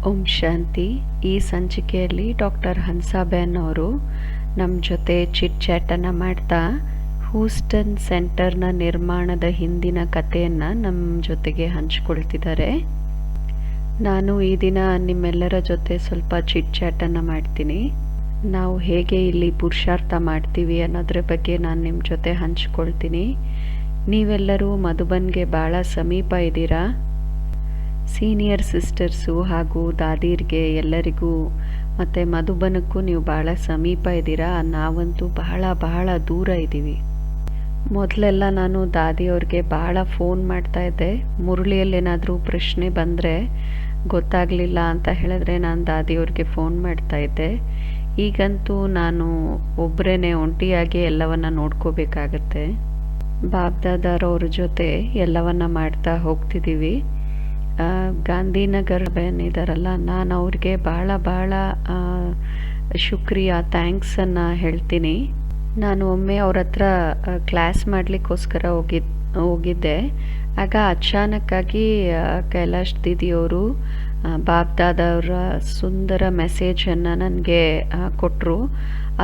ಓಂ ಶಾಂತಿ. ಈ ಸಂಚಿಕೆಯಲ್ಲಿ ಡಾಕ್ಟರ್ ಹನ್ಸಾಬೆನ್ ಅವರು ನಮ್ಮ ಜೊತೆ ಚಿಟ್ ಚಾಟನ್ನು ಮಾಡ್ತಾ ಹೂಸ್ಟನ್ ಸೆಂಟರ್ನ ನಿರ್ಮಾಣದ ಹಿಂದಿನ ಕಥೆಯನ್ನು ನಮ್ಮ ಜೊತೆಗೆ ಹಂಚ್ಕೊಳ್ತಿದ್ದಾರೆ. ನಾನು ಈ ದಿನ ನಿಮ್ಮೆಲ್ಲರ ಜೊತೆ ಸ್ವಲ್ಪ ಚಿಟ್ ಚಾಟನ್ನು ಮಾಡ್ತೀನಿ. ನಾವು ಹೇಗೆ ಇಲ್ಲಿ ಪುರುಷಾರ್ಥ ಮಾಡ್ತೀವಿ ಅನ್ನೋದ್ರ ಬಗ್ಗೆ ನಾನು ನಿಮ್ಮ ಜೊತೆ ಹಂಚ್ಕೊಳ್ತೀನಿ. ನೀವೆಲ್ಲರೂ ಮಧುಬನ್ಗೆ ಭಾಳ ಸಮೀಪ ಇದ್ದೀರಾ. ಸೀನಿಯರ್ ಸಿಸ್ಟರ್ಸು ಹಾಗೂ ದಾದೀರ್ಗೆ ಎಲ್ಲರಿಗೂ ಮತ್ತು ಮಧುಬನಕ್ಕೂ ನೀವು ಭಾಳ ಸಮೀಪ ಇದ್ದೀರಾ. ನಾವಂತೂ ಬಹಳ ದೂರ ಇದ್ದೀವಿ. ಮೊದಲೆಲ್ಲ ನಾನು ದಾದಿಯವ್ರಿಗೆ ಭಾಳ ಫೋನ್ ಮಾಡ್ತಾಯಿದ್ದೆ. ಮುರಳಿಯಲ್ಲೇನಾದರೂ ಪ್ರಶ್ನೆ ಬಂದರೆ ಗೊತ್ತಾಗಲಿಲ್ಲ ಅಂತ ಹೇಳಿದ್ರೆ ನಾನು ದಾದಿಯವ್ರಿಗೆ ಫೋನ್ ಮಾಡ್ತಾಯಿದ್ದೆ. ಈಗಂತೂ ನಾನು ಒಬ್ಬರೇ ಒಂಟಿಯಾಗಿ ಎಲ್ಲವನ್ನ ನೋಡ್ಕೋಬೇಕಾಗತ್ತೆ. ಬಾಬ್ದಾದಾರವ್ರ ಜೊತೆ ಎಲ್ಲವನ್ನ ಮಾಡ್ತಾ ಹೋಗ್ತಿದ್ದೀವಿ. ಗಾಂಧಿನಗರ ಇದ್ದಾರಲ್ಲ, ನಾನು ಅವ್ರಿಗೆ ಭಾಳ ಶುಕ್ರಿಯಾ, ಥ್ಯಾಂಕ್ಸನ್ನು ಹೇಳ್ತೀನಿ. ನಾನು ಒಮ್ಮೆ ಅವ್ರ ಹತ್ರ ಕ್ಲಾಸ್ ಮಾಡಲಿಕ್ಕೋಸ್ಕರ ಹೋಗಿದ್ದೆ. ಆಗ ಅಚಾನಕ್ಕಾಗಿ ಕೈಲಾಶ್ ದೀದಿಯವರು ಬಾಬ್ದಾದವರ ಸುಂದರ ಮೆಸೇಜನ್ನು ನನಗೆ ಕೊಟ್ಟರು.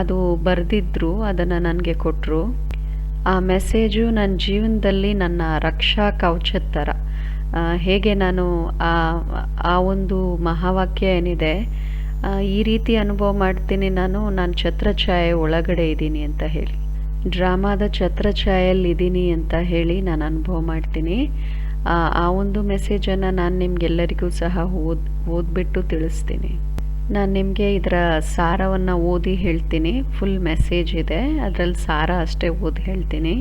ಅದು ಬರೆದಿದ್ರು, ಅದನ್ನು ನನಗೆ ಕೊಟ್ಟರು. ಆ ಮೆಸೇಜು ನನ್ನ ಜೀವನದಲ್ಲಿ ನನ್ನ ರಕ್ಷಾ ಕವಚದ ಥರ. ಹೇಗೆ ನಾನು ಆ ಒಂದು ಮಹಾವಾಕ್ಯ ಏನಿದೆ, ಈ ರೀತಿ ಅನುಭವ ಮಾಡ್ತೀನಿ, ನಾನು ಛತ್ರಛಾಯೆ ಒಳಗಡೆ ಇದ್ದೀನಿ ಅಂತ ಹೇಳಿ, ಡ್ರಾಮಾದ ಛತ್ರಛಾಯಲ್ಲಿ ಇದ್ದೀನಿ ಅಂತ ಹೇಳಿ ನಾನು ಅನುಭವ ಮಾಡ್ತೀನಿ. ಆ ಒಂದು ಮೆಸೇಜನ್ನು ನಾನು ನಿಮಗೆಲ್ಲರಿಗೂ ಸಹ ಓದ್ಬಿಟ್ಟು ತಿಳಿಸ್ತೀನಿ. ನಾನು ನಿಮಗೆ ಇದರ ಸಾರವನ್ನು ಓದಿ ಹೇಳ್ತೀನಿ. ಫುಲ್ ಮೆಸೇಜ್ ಇದೆ, ಅದರಲ್ಲಿ ಸಾರ ಅಷ್ಟೇ ಓದಿ ಹೇಳ್ತೀನಿ.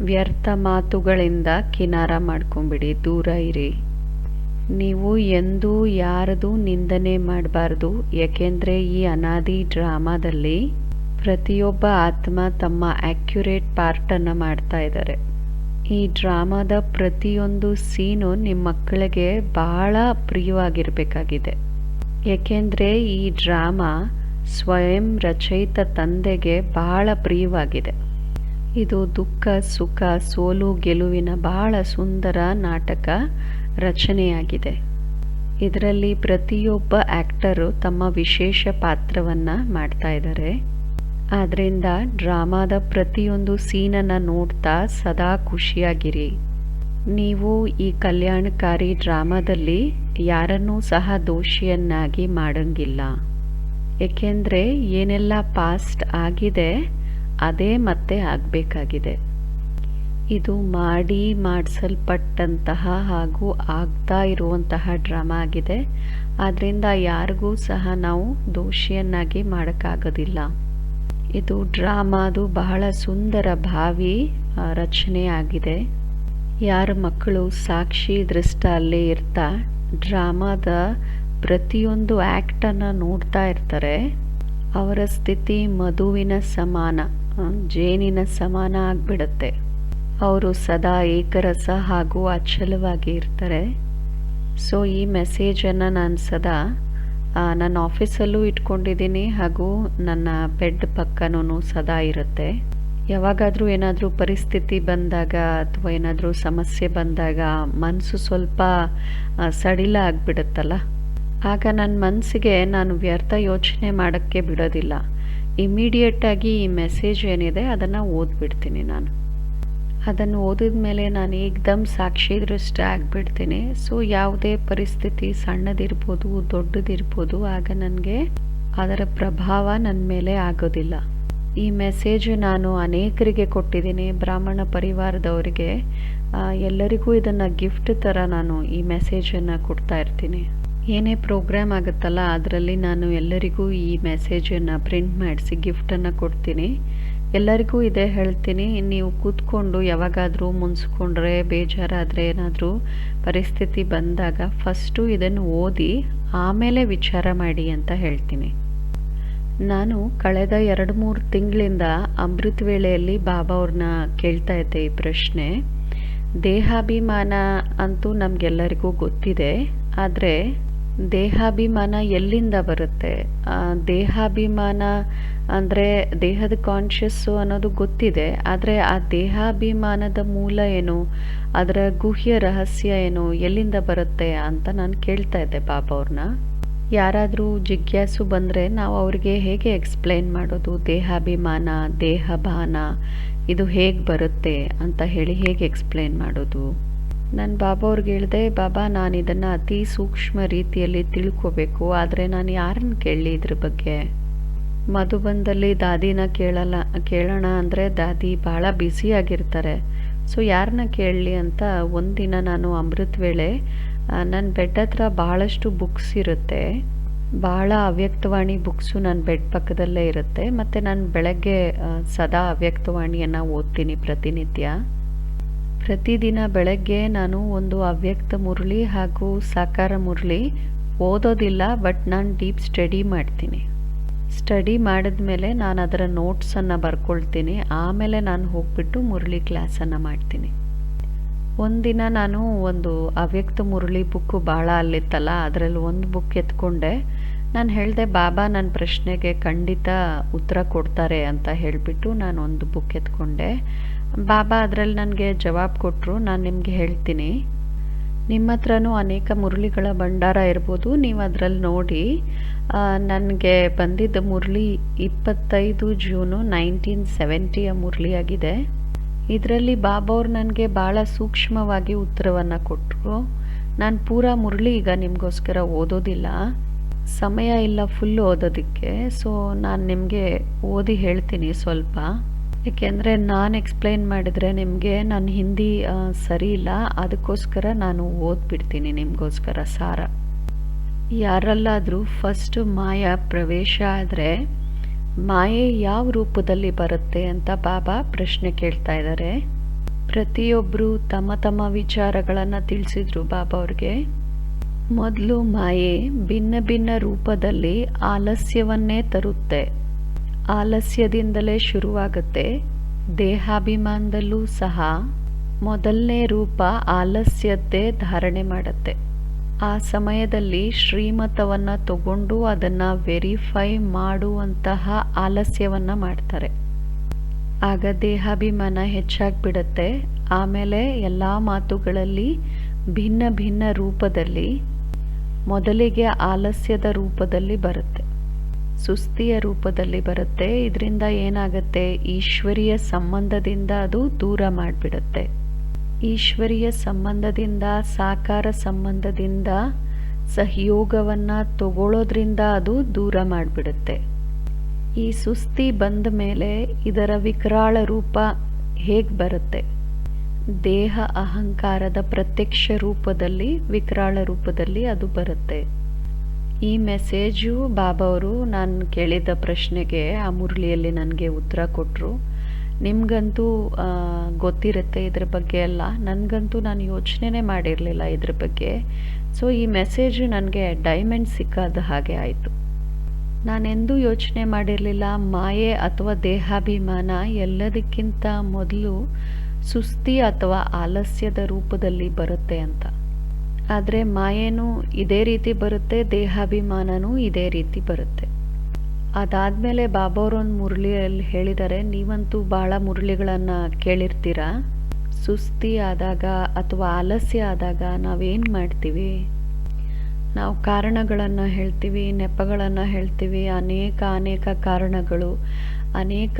ವ್ಯರ್ಥ ಮಾತುಗಳಿಂದ ಕಿನಾರ ಮಾಡ್ಕೊಂಬಿಡಿ, ದೂರ ಇರಿ. ನೀವು ಎಂದೂ ಯಾರದು ನಿಂದನೆ ಮಾಡಬಾರ್ದು. ಏಕೆಂದರೆ ಈ ಅನಾದಿ ಡ್ರಾಮಾದಲ್ಲಿ ಪ್ರತಿಯೊಬ್ಬ ಆತ್ಮ ತಮ್ಮ ಆ್ಯಕ್ಯುರೇಟ್ ಪಾರ್ಟನ್ನು ಮಾಡ್ತಾ ಇದ್ದಾರೆ. ಈ ಡ್ರಾಮಾದ ಪ್ರತಿಯೊಂದು ಸೀನು ನಿಮ್ಮ ಮಕ್ಕಳಿಗೆ ಬಹಳ ಪ್ರಿಯವಾಗಿರಬೇಕಾಗಿದೆ. ಏಕೆಂದರೆ ಈ ಡ್ರಾಮಾ ಸ್ವಯಂ ರಚಯಿತ ತಂದೆಗೆ ಬಹಳ ಪ್ರಿಯವಾಗಿದೆ. ಇದು ದುಃಖ ಸುಖ ಸೋಲು ಗೆಲುವಿನ ಬಹಳ ಸುಂದರ ನಾಟಕ ರಚನೆಯಾಗಿದೆ. ಇದರಲ್ಲಿ ಪ್ರತಿಯೊಬ್ಬ ಆ್ಯಕ್ಟರು ತಮ್ಮ ವಿಶೇಷ ಪಾತ್ರವನ್ನು ಮಾಡ್ತಾ ಇದ್ದಾರೆ. ಆದ್ದರಿಂದ ಡ್ರಾಮಾದ ಪ್ರತಿಯೊಂದು ಸೀನನ್ನು ನೋಡ್ತಾ ಸದಾ ಖುಷಿಯಾಗಿರಿ. ನೀವು ಈ ಕಲ್ಯಾಣಕಾರಿ ಡ್ರಾಮಾದಲ್ಲಿ ಯಾರನ್ನೂ ಸಹ ದೋಷಿಯನ್ನಾಗಿ ಮಾಡಂಗಿಲ್ಲ. ಏಕೆಂದರೆ ಏನೆಲ್ಲ ಪಾಸ್ಟ್ ಆಗಿದೆ ಅದೇ ಮತ್ತೆ ಆಗಬೇಕಾಗಿದೆ. ಇದು ಮಾಡಿಸಲ್ಪಟ್ಟಂತಹ ಹಾಗೂ ಆಗ್ತಾ ಇರುವಂತಹ ಡ್ರಾಮಾ ಆಗಿದೆ. ಆದ್ದರಿಂದ ಯಾರಿಗೂ ಸಹ ನಾವು ದೋಷಿಯನ್ನಾಗಿ ಮಾಡೋಕ್ಕಾಗೋದಿಲ್ಲ. ಇದು ಡ್ರಾಮಾದು ಬಹಳ ಸುಂದರ ಭಾವಿ ರಚನೆ ಆಗಿದೆ. ಯಾರ ಮಕ್ಕಳು ಸಾಕ್ಷಿ ದೃಷ್ಟ ಅಲ್ಲೇ ಇರ್ತಾ ಡ್ರಾಮಾದ ಪ್ರತಿಯೊಂದು ಆ್ಯಕ್ಟನ್ನು ನೋಡ್ತಾ ಇರ್ತಾರೆ, ಅವರ ಸ್ಥಿತಿ ಮಧುವಿನ ಸಮಾನ, ಜೇನಿನ ಸಮಾನ ಆಗಿಬಿಡುತ್ತೆ. ಅವರು ಸದಾ ಏಕರಸ ಹಾಗೂ ಅಚಲವಾಗಿ ಇರ್ತಾರೆ. ಸೊ ಈ ಮೆಸೇಜನ್ನು ನಾನು ಸದಾ ನನ್ನ ಆಫೀಸಲ್ಲೂ ಇಟ್ಕೊಂಡಿದ್ದೀನಿ ಹಾಗೂ ನನ್ನ ಬೆಡ್ ಪಕ್ಕನೂ ಸದಾ ಇರುತ್ತೆ. ಯಾವಾಗಾದರೂ ಏನಾದರೂ ಪರಿಸ್ಥಿತಿ ಬಂದಾಗ ಅಥವಾ ಏನಾದರೂ ಸಮಸ್ಯೆ ಬಂದಾಗ ಮನಸ್ಸು ಸ್ವಲ್ಪ ಸಡಿಲ ಆಗಿಬಿಡುತ್ತಲ್ಲ, ಆಗ ನನ್ನ ಮನಸ್ಸಿಗೆ ನಾನು ವ್ಯರ್ಥ ಯೋಚನೆ ಮಾಡೋಕ್ಕೆ ಬಿಡೋದಿಲ್ಲ. ಇಮಿಡಿಯೇಟಾಗಿ ಈ ಮೆಸೇಜ್ ಏನಿದೆ ಅದನ್ನು ಓದ್ಬಿಡ್ತೀನಿ. ನಾನು ಅದನ್ನು ಓದಿದ ಮೇಲೆ ನಾನು ಏಕ್ದಮ್ ಸಾಕ್ಷಿ ದೃಷ್ಟ ಆಗಿಬಿಡ್ತೀನಿ. ಸೊ ಯಾವುದೇ ಪರಿಸ್ಥಿತಿ ಸಣ್ಣದಿರ್ಬೋದು ದೊಡ್ಡದಿರ್ಬೋದು, ಆಗ ನನಗೆ ಅದರ ಪ್ರಭಾವ ನನ್ನ ಮೇಲೆ ಆಗೋದಿಲ್ಲ. ಈ ಮೆಸೇಜ್ ನಾನು ಅನೇಕರಿಗೆ ಕೊಟ್ಟಿದ್ದೀನಿ, ಬ್ರಾಹ್ಮಣ ಪರಿವಾರದವರಿಗೆ ಎಲ್ಲರಿಗೂ ಇದನ್ನು ಗಿಫ್ಟ್ ಥರ ನಾನು ಈ ಮೆಸೇಜನ್ನು ಕೊಡ್ತಾ ಇರ್ತೀನಿ. ಏನೇ ಪ್ರೋಗ್ರಾಮ್ ಆಗುತ್ತಲ್ಲ ಅದರಲ್ಲಿ ನಾನು ಎಲ್ಲರಿಗೂ ಈ ಮೆಸೇಜನ್ನು ಪ್ರಿಂಟ್ ಮಾಡಿಸಿ ಗಿಫ್ಟನ್ನು ಕೊಡ್ತೀನಿ. ಎಲ್ಲರಿಗೂ ಇದೇ ಹೇಳ್ತೀನಿ, ನೀವು ಕೂತ್ಕೊಂಡು ಯಾವಾಗಾದರೂ ಮುನ್ಸ್ಕೊಂಡ್ರೆ ಬೇಜಾರಾದರೆ ಏನಾದರೂ ಪರಿಸ್ಥಿತಿ ಬಂದಾಗ ಫಸ್ಟು ಇದನ್ನು ಓದಿ ಆಮೇಲೆ ವಿಚಾರ ಮಾಡಿ ಅಂತ ಹೇಳ್ತೀನಿ. ನಾನು ಕಳೆದ 2-3 ತಿಂಗಳಿಂದ ಅಮೃತ ವೇಳೆಯಲ್ಲಿ ಬಾಬಾ ಅವ್ರನ್ನ ಕೇಳ್ತಾ ಇದ್ದೆ ಈ ಪ್ರಶ್ನೆ. ದೇಹಾಭಿಮಾನ ಅಂತೂ ನಮಗೆಲ್ಲರಿಗೂ ಗೊತ್ತಿದೆ, ಆದರೆ ದೇಹಾಭಿಮಾನ ಎಲ್ಲಿಂದ ಬರುತ್ತೆ? ದೇಹಾಭಿಮಾನ ಅಂದರೆ ದೇಹದ ಕಾನ್ಷಿಯಸ್ಸು ಅನ್ನೋದು ಗೊತ್ತಿದೆ, ಆದರೆ ಆ ದೇಹಾಭಿಮಾನದ ಮೂಲ ಏನು, ಅದರ ಗುಹ್ಯ ರಹಸ್ಯ ಏನು, ಎಲ್ಲಿಂದ ಬರುತ್ತೆ ಅಂತ ನಾನು ಕೇಳ್ತಾ ಇದ್ದೆ ಬಾಬಾ ಅವ್ರನ್ನ. ಯಾರಾದರೂ ಜಿಜ್ಞಾಸು ಬಂದರೆ ನಾವು ಅವ್ರಿಗೆ ಹೇಗೆ ಎಕ್ಸ್ಪ್ಲೇನ್ ಮಾಡೋದು, ದೇಹಾಭಿಮಾನ ದೇಹಭಾನ ಇದು ಹೇಗೆ ಬರುತ್ತೆ ಅಂತ ಹೇಗೆ ಎಕ್ಸ್ಪ್ಲೇನ್ ಮಾಡೋದು. ನಾನು ಬಾಬಾ ಅವ್ರಿಗೆ ಹೇಳಿದೆ, ಬಾಬಾ ನಾನು ಇದನ್ನು ಅತಿ ಸೂಕ್ಷ್ಮ ರೀತಿಯಲ್ಲಿ ತಿಳ್ಕೋಬೇಕು, ಆದರೆ ನಾನು ಯಾರನ್ನು ಕೇಳಲಿ ಇದ್ರ ಬಗ್ಗೆ. ಮಧುಬನದಲ್ಲಿ ದಾದಿನ ಕೇಳೋಣ ಅಂದರೆ ದಾದಿ ಭಾಳ ಬ್ಯುಸಿಯಾಗಿರ್ತಾರೆ. ಸೊ ಯಾರನ್ನ ಕೇಳಲಿ ಅಂತ ಒಂದಿನ ನಾನು ಅಮೃತ ವೇಳೆ ನನ್ನ ಬೆಡ್ ಹತ್ರ ಭಾಳಷ್ಟು ಬುಕ್ಸ್ ಇರುತ್ತೆ, ಭಾಳ ಅವ್ಯಕ್ತವಾಣಿ ಬುಕ್ಸು ನನ್ನ ಬೆಡ್ ಪಕ್ಕದಲ್ಲೇ ಇರುತ್ತೆ. ಮತ್ತು ನಾನು ಬೆಳಗ್ಗೆ ಸದಾ ಅವ್ಯಕ್ತವಾಣಿಯನ್ನು ಓದ್ತೀನಿ ಪ್ರತಿನಿತ್ಯ. ಪ್ರತಿದಿನ ಬೆಳಗ್ಗೆ ನಾನು ಒಂದು ಅವ್ಯಕ್ತ ಮುರಳಿ ಹಾಗೂ ಸಾಕಾರ ಮುರಳಿ ಓದೋದಿಲ್ಲ, ಬಟ್ ನಾನು ಡೀಪ್ ಸ್ಟಡಿ ಮಾಡ್ತೀನಿ. ಸ್ಟಡಿ ಮಾಡಿದ್ಮೇಲೆ ನಾನು ಅದರ ನೋಟ್ಸನ್ನು ಬರ್ಕೊಳ್ತೀನಿ. ಆಮೇಲೆ ನಾನು ಹೋಗ್ಬಿಟ್ಟು ಮುರಳಿ ಕ್ಲಾಸನ್ನು ಮಾಡ್ತೀನಿ. ಒಂದಿನ ನಾನು ಒಂದು ಅವ್ಯಕ್ತ ಮುರಳಿ ಬುಕ್ಕು ಭಾಳ ಅಲ್ಲಿತ್ತಲ್ಲ, ಅದರಲ್ಲಿ ಒಂದು ಬುಕ್ ಎತ್ಕೊಂಡೆ. ನಾನು ಹೇಳಿದೆ, ಬಾಬಾ ನನ್ನ ಪ್ರಶ್ನೆಗೆ ಖಂಡಿತ ಉತ್ತರ ಕೊಡ್ತಾರೆ ಅಂತ ಹೇಳಿಬಿಟ್ಟು ನಾನು ಒಂದು ಬುಕ್ ಎತ್ಕೊಂಡೆ. ಬಾಬಾ ಅದರಲ್ಲಿ ನನಗೆ ಜವಾಬು ಕೊಟ್ಟರು, ನಾನು ನಿಮಗೆ ಹೇಳ್ತೀನಿ, ನಿಮ್ಮ ಹತ್ರನೂ ಅನೇಕ ಮುರಳಿಗಳ ಭಂಡಾರ ಇರ್ಬೋದು, ನೀವು ಅದರಲ್ಲಿ ನೋಡಿ. ನನಗೆ ಬಂದಿದ್ದ ಮುರಳಿ 25 ಜೂನು 1970 ಮುರಳಿಯಾಗಿದೆ. ಇದರಲ್ಲಿ ಬಾಬಾ ಅವ್ರು ನನಗೆ ಭಾಳ ಸೂಕ್ಷ್ಮವಾಗಿ ಉತ್ತರವನ್ನು ಕೊಟ್ಟರು. ನಾನು ಪೂರಾ ಮುರಳಿ ಈಗ ನಿಮಗೋಸ್ಕರ ಓದೋದಿಲ್ಲ, ಸಮಯ ಇಲ್ಲ ಫುಲ್ ಓದೋದಕ್ಕೆ. ಸೊ ನಾನು ನಿಮಗೆ ಓದಿ ಹೇಳ್ತೀನಿ ಸ್ವಲ್ಪ, ಏಕೆಂದರೆ ನಾನು ಎಕ್ಸ್ಪ್ಲೈನ್ ಮಾಡಿದರೆ ನಿಮಗೆ ನನ್ನ ಹಿಂದಿ ಸರಿ ಇಲ್ಲ, ಅದಕ್ಕೋಸ್ಕರ ನಾನು ಓದ್ಬಿಡ್ತೀನಿ ನಿಮಗೋಸ್ಕರ ಸಾರ. ಯಾರಲ್ಲಾದರೂ ಫಸ್ಟ್ ಮಾಯಾ ಪ್ರವೇಶ ಆದರೆ ಮಾಯೆ ಯಾವ ರೂಪದಲ್ಲಿ ಬರುತ್ತೆ ಅಂತ ಬಾಬಾ ಪ್ರಶ್ನೆ ಕೇಳ್ತಾ ಇದ್ದಾರೆ. ಪ್ರತಿಯೊಬ್ಬರು ತಮ್ಮ ತಮ್ಮ ವಿಚಾರಗಳನ್ನು ತಿಳಿಸಿದ್ರು ಬಾಬಾ ಅವ್ರಿಗೆ. ಮೊದಲು ಮಾಯೆ ಭಿನ್ನ ಭಿನ್ನ ರೂಪದಲ್ಲಿ ಆಲಸ್ಯವನ್ನೇ ತರುತ್ತೆ. ಆಲಸ್ಯದಿಂದಲೇ ಶುರುವಾಗುತ್ತೆ. ದೇಹಾಭಿಮಾನದಲ್ಲೂ ಸಹ ಮೊದಲನೇ ರೂಪ ಆಲಸ್ಯದ್ದೇ ಧಾರಣೆ ಮಾಡುತ್ತೆ. ಆ ಸಮಯದಲ್ಲಿ ಶ್ರೀಮತವನ್ನು ತಗೊಂಡು ಅದನ್ನು ವೆರಿಫೈ ಮಾಡುವಂತಹ ಆಲಸ್ಯವನ್ನು ಮಾಡ್ತಾರೆ. ಆಗ ದೇಹಾಭಿಮಾನ ಹೆಚ್ಚಾಗಿಬಿಡುತ್ತೆ. ಆಮೇಲೆ ಎಲ್ಲ ಮಾತುಗಳಲ್ಲಿ ಭಿನ್ನ ಭಿನ್ನ ರೂಪದಲ್ಲಿ, ಮೊದಲಿಗೆ ಆಲಸ್ಯದ ರೂಪದಲ್ಲಿ ಬರುತ್ತೆ, ಸುಸ್ತಿಯ ರೂಪದಲ್ಲಿ ಬರುತ್ತೆ. ಇದರಿಂದ ಏನಾಗುತ್ತೆ, ಈಶ್ವರೀಯ ಸಂಬಂಧದಿಂದ ಅದು ದೂರ ಮಾಡಿಬಿಡುತ್ತೆ. ಈಶ್ವರೀಯ ಸಂಬಂಧದಿಂದ, ಸಾಕಾರ ಸಂಬಂಧದಿಂದ ಸಹಯೋಗವನ್ನು ತಗೊಳ್ಳೋದ್ರಿಂದ ಅದು ದೂರ ಮಾಡಿಬಿಡುತ್ತೆ. ಈ ಸುಸ್ತಿ ಬಂದ ಮೇಲೆ ಇದರ ವಿಕರಾಳ ರೂಪ ಹೇಗೆ ಬರುತ್ತೆ, ದೇಹ ಅಹಂಕಾರದ ಪ್ರತ್ಯಕ್ಷ ರೂಪದಲ್ಲಿ, ವಿಕರಾಳ ರೂಪದಲ್ಲಿ ಅದು ಬರುತ್ತೆ. ಈ ಮೆಸೇಜು ಬಾಬಾ ಅವರು ನಾನು ಕೇಳಿದ ಪ್ರಶ್ನೆಗೆ ಆ ಮುರಳಿಯಲ್ಲಿ ನನಗೆ ಉತ್ತರ ಕೊಟ್ಟರು. ನಿಮಗಂತೂ ಗೊತ್ತಿರುತ್ತೆ ಇದ್ರ ಬಗ್ಗೆ ಎಲ್ಲ, ನನಗಂತೂ ನಾನು ಯೋಚನೆ ಮಾಡಿರಲಿಲ್ಲ ಇದ್ರ ಬಗ್ಗೆ. ಸೊ ಈ ಮೆಸೇಜು ನನಗೆ ಡೈಮಂಡ್ ಸಿಕ್ಕಾದ ಹಾಗೆ ಆಯಿತು. ನಾನೆಂದೂ ಯೋಚನೆ ಮಾಡಿರಲಿಲ್ಲ ಮಾಯೆ ಅಥವಾ ದೇಹಾಭಿಮಾನ ಎಲ್ಲದಕ್ಕಿಂತ ಮೊದಲು ಸುಸ್ತಿ ಅಥವಾ ಆಲಸ್ಯದ ರೂಪದಲ್ಲಿ ಬರುತ್ತೆ ಅಂತ. ಆದರೆ ಮಾಯೇನೂ ಇದೇ ರೀತಿ ಬರುತ್ತೆ, ದೇಹಾಭಿಮಾನನೂ ಇದೇ ರೀತಿ ಬರುತ್ತೆ. ಅದಾದಮೇಲೆ ಬಾಬಾ ಅವರು ಒಂದು ಮುರಳಿಯಲ್ಲಿ ಹೇಳಿದ್ದಾರೆ, ನೀವಂತೂ ಭಾಳ ಮುರಳಿಗಳನ್ನು ಕೇಳಿರ್ತೀರ. ಸುಸ್ತಿ ಆದಾಗ ಅಥವಾ ಆಲಸ್ಯ ಆದಾಗ ನಾವೇನು ಮಾಡ್ತೀವಿ, ನಾವು ಕಾರಣಗಳನ್ನು ಹೇಳ್ತೀವಿ, ನೆಪಗಳನ್ನು ಹೇಳ್ತೀವಿ. ಅನೇಕ ಕಾರಣಗಳು, ಅನೇಕ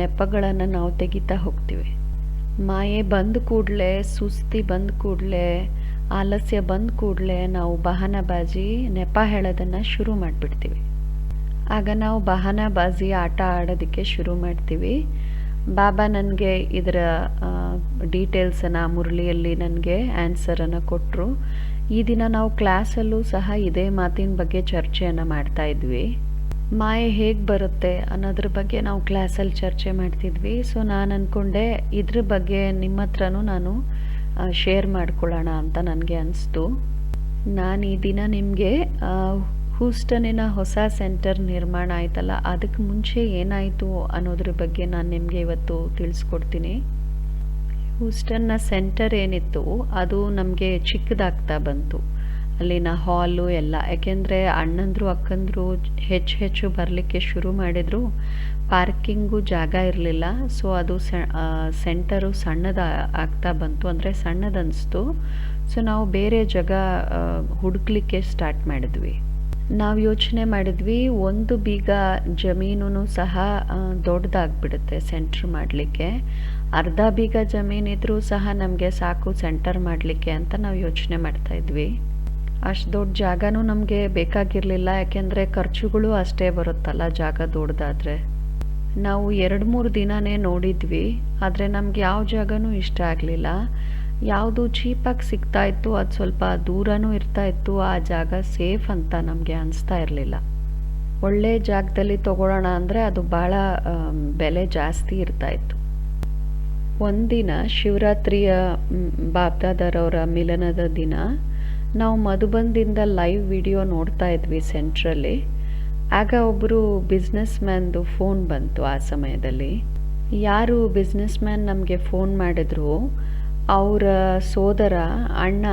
ನೆಪಗಳನ್ನು ನಾವು ತೆಗಿತಾ ಹೋಗ್ತೀವಿ. ಮಾಯೆ ಬಂದ ಕೂಡಲೇ, ಸುಸ್ತಿ ಬಂದ ಕೂಡಲೇ, ಆಲಸ್ಯ ಬಂದ ಕೂಡಲೇ ನಾವು ಬಹಾನಬಾಜಿ ನೆಪ ಹೇಳೋದನ್ನು ಶುರು ಮಾಡಿಬಿಡ್ತೀವಿ. ಆಗ ನಾವು ಬಹಾನಬಾಜಿ ಆಟ ಆಡೋದಕ್ಕೆ ಶುರು ಮಾಡ್ತೀವಿ. ಬಾಬಾ ನನಗೆ ಇದರ ಡೀಟೇಲ್ಸನ್ನು ಮುರಳಿಯಲ್ಲಿ ನನಗೆ ಆನ್ಸರನ್ನು ಕೊಟ್ಟರು. ಈ ದಿನ ನಾವು ಕ್ಲಾಸಲ್ಲೂ ಸಹ ಇದೇ ಮಾತಿನ ಬಗ್ಗೆ ಚರ್ಚೆಯನ್ನು ಮಾಡ್ತಾ ಇದ್ವಿ. ಮಾಯೆ ಹೇಗೆ ಬರುತ್ತೆ ಅನ್ನೋದ್ರ ಬಗ್ಗೆ ನಾವು ಕ್ಲಾಸಲ್ಲಿ ಚರ್ಚೆ ಮಾಡ್ತಿದ್ವಿ. ಸೊ ನಾನು ಅಂದ್ಕೊಂಡೆ ಇದ್ರ ಬಗ್ಗೆ ನಿಮ್ಮ ಹತ್ರನೂ ನಾನು ಶೇರ್ ಮಾಡ್ಕೊಳ್ಳೋಣ ಅಂತ ನನಗೆ ಅನಿಸ್ತು. ನಾನು ಈ ದಿನ ನಿಮಗೆ ಹೂಸ್ಟನ್ನಿನ ಹೊಸ ಸೆಂಟರ್ ನಿರ್ಮಾಣ ಆಯ್ತಲ್ಲ, ಅದಕ್ಕೆ ಮುಂಚೆ ಏನಾಯಿತು ಅನ್ನೋದ್ರ ಬಗ್ಗೆ ನಾನು ನಿಮಗೆ ಇವತ್ತು ತಿಳಿಸ್ಕೊಡ್ತೀನಿ. ಹೂಸ್ಟನ್ನ ಸೆಂಟರ್ ಏನಿತ್ತು ಅದು ನಮಗೆ ಚಿಕ್ಕದಾಗ್ತಾ ಬಂತು, ಅಲ್ಲಿನ ಹಾಲು ಎಲ್ಲ. ಯಾಕೆಂದರೆ ಅಣ್ಣಂದರು ಅಕ್ಕಂದರು ಹೆಚ್ಚು ಬರಲಿಕ್ಕೆ ಶುರು ಮಾಡಿದರು. ಪಾರ್ಕಿಂಗು ಜಾಗ ಇರಲಿಲ್ಲ. ಸೊ ಅದು ಸೆಂಟರು ಆಗ್ತಾ ಬಂತು, ಅಂದರೆ ಸಣ್ಣದನ್ನಿಸ್ತು. ಸೊ ನಾವು ಬೇರೆ ಜಾಗ ಹುಡುಕ್ಲಿಕ್ಕೆ ಸ್ಟಾರ್ಟ್ ಮಾಡಿದ್ವಿ. ನಾವು ಯೋಚನೆ ಮಾಡಿದ್ವಿ ಒಂದು ಬೀಗ ಜಮೀನು ಸಹ ದೊಡ್ಡದಾಗ್ಬಿಡುತ್ತೆ ಸೆಂಟ್ರ್ ಮಾಡಲಿಕ್ಕೆ. ಅರ್ಧ ಬೀಗ ಜಮೀನಿದ್ರೂ ಸಹ ನಮಗೆ ಸಾಕು ಸೆಂಟರ್ ಮಾಡಲಿಕ್ಕೆ ಅಂತ ನಾವು ಯೋಚನೆ ಮಾಡ್ತಾಯಿದ್ವಿ. ಅಷ್ಟು ದೊಡ್ಡ ಜಾಗನೂ ನಮಗೆ ಬೇಕಾಗಿರಲಿಲ್ಲ, ಯಾಕೆಂದರೆ ಖರ್ಚುಗಳು ಅಷ್ಟೇ ಬರುತ್ತಲ್ಲ ಜಾಗ ದೊಡ್ಡದಾದರೆ. ನಾವು 2-3 ದಿನನೇ ನೋಡಿದ್ವಿ, ಆದರೆ ನಮ್ಗೆ ಯಾವ ಜಾಗನೂ ಇಷ್ಟ ಆಗಲಿಲ್ಲ. ಯಾವುದು ಚೀಪಾಗಿ ಸಿಗ್ತಾ ಇತ್ತು ಅದು ಸ್ವಲ್ಪ ದೂರನೂ ಇರ್ತಾ ಇತ್ತು, ಆ ಜಾಗ ಸೇಫ್ ಅಂತ ನಮಗೆ ಅನಿಸ್ತಾ ಇರಲಿಲ್ಲ. ಒಳ್ಳೆ ಜಾಗದಲ್ಲಿ ತಗೊಳ್ಳೋಣ ಅಂದರೆ ಅದು ಭಾಳ ಬೆಲೆ ಜಾಸ್ತಿ ಇರ್ತಾಯಿತ್ತು. ಒಂದಿನ ಶಿವರಾತ್ರಿಯ ಬಾಪ್ದಾದರವರ ಮಿಲನದ ದಿನ ನಾವು ಮಧುಬನದಿಂದ ಲೈವ್ ವಿಡಿಯೋ ನೋಡ್ತಾ ಇದ್ವಿ ಸೆಂಟ್ರಲ್ಲಿ. ಆಗ ಒಬ್ಬರು ಬಿಸ್ನೆಸ್ ಮ್ಯಾನ್ದು ಫೋನ್ ಬಂತು. ಆ ಸಮಯದಲ್ಲಿ ಯಾರು ಬಿಸ್ನೆಸ್ ಮ್ಯಾನ್ ನಮಗೆ ಫೋನ್ ಮಾಡಿದ್ರು, ಅವರ ಸೋದರ ಅಣ್ಣ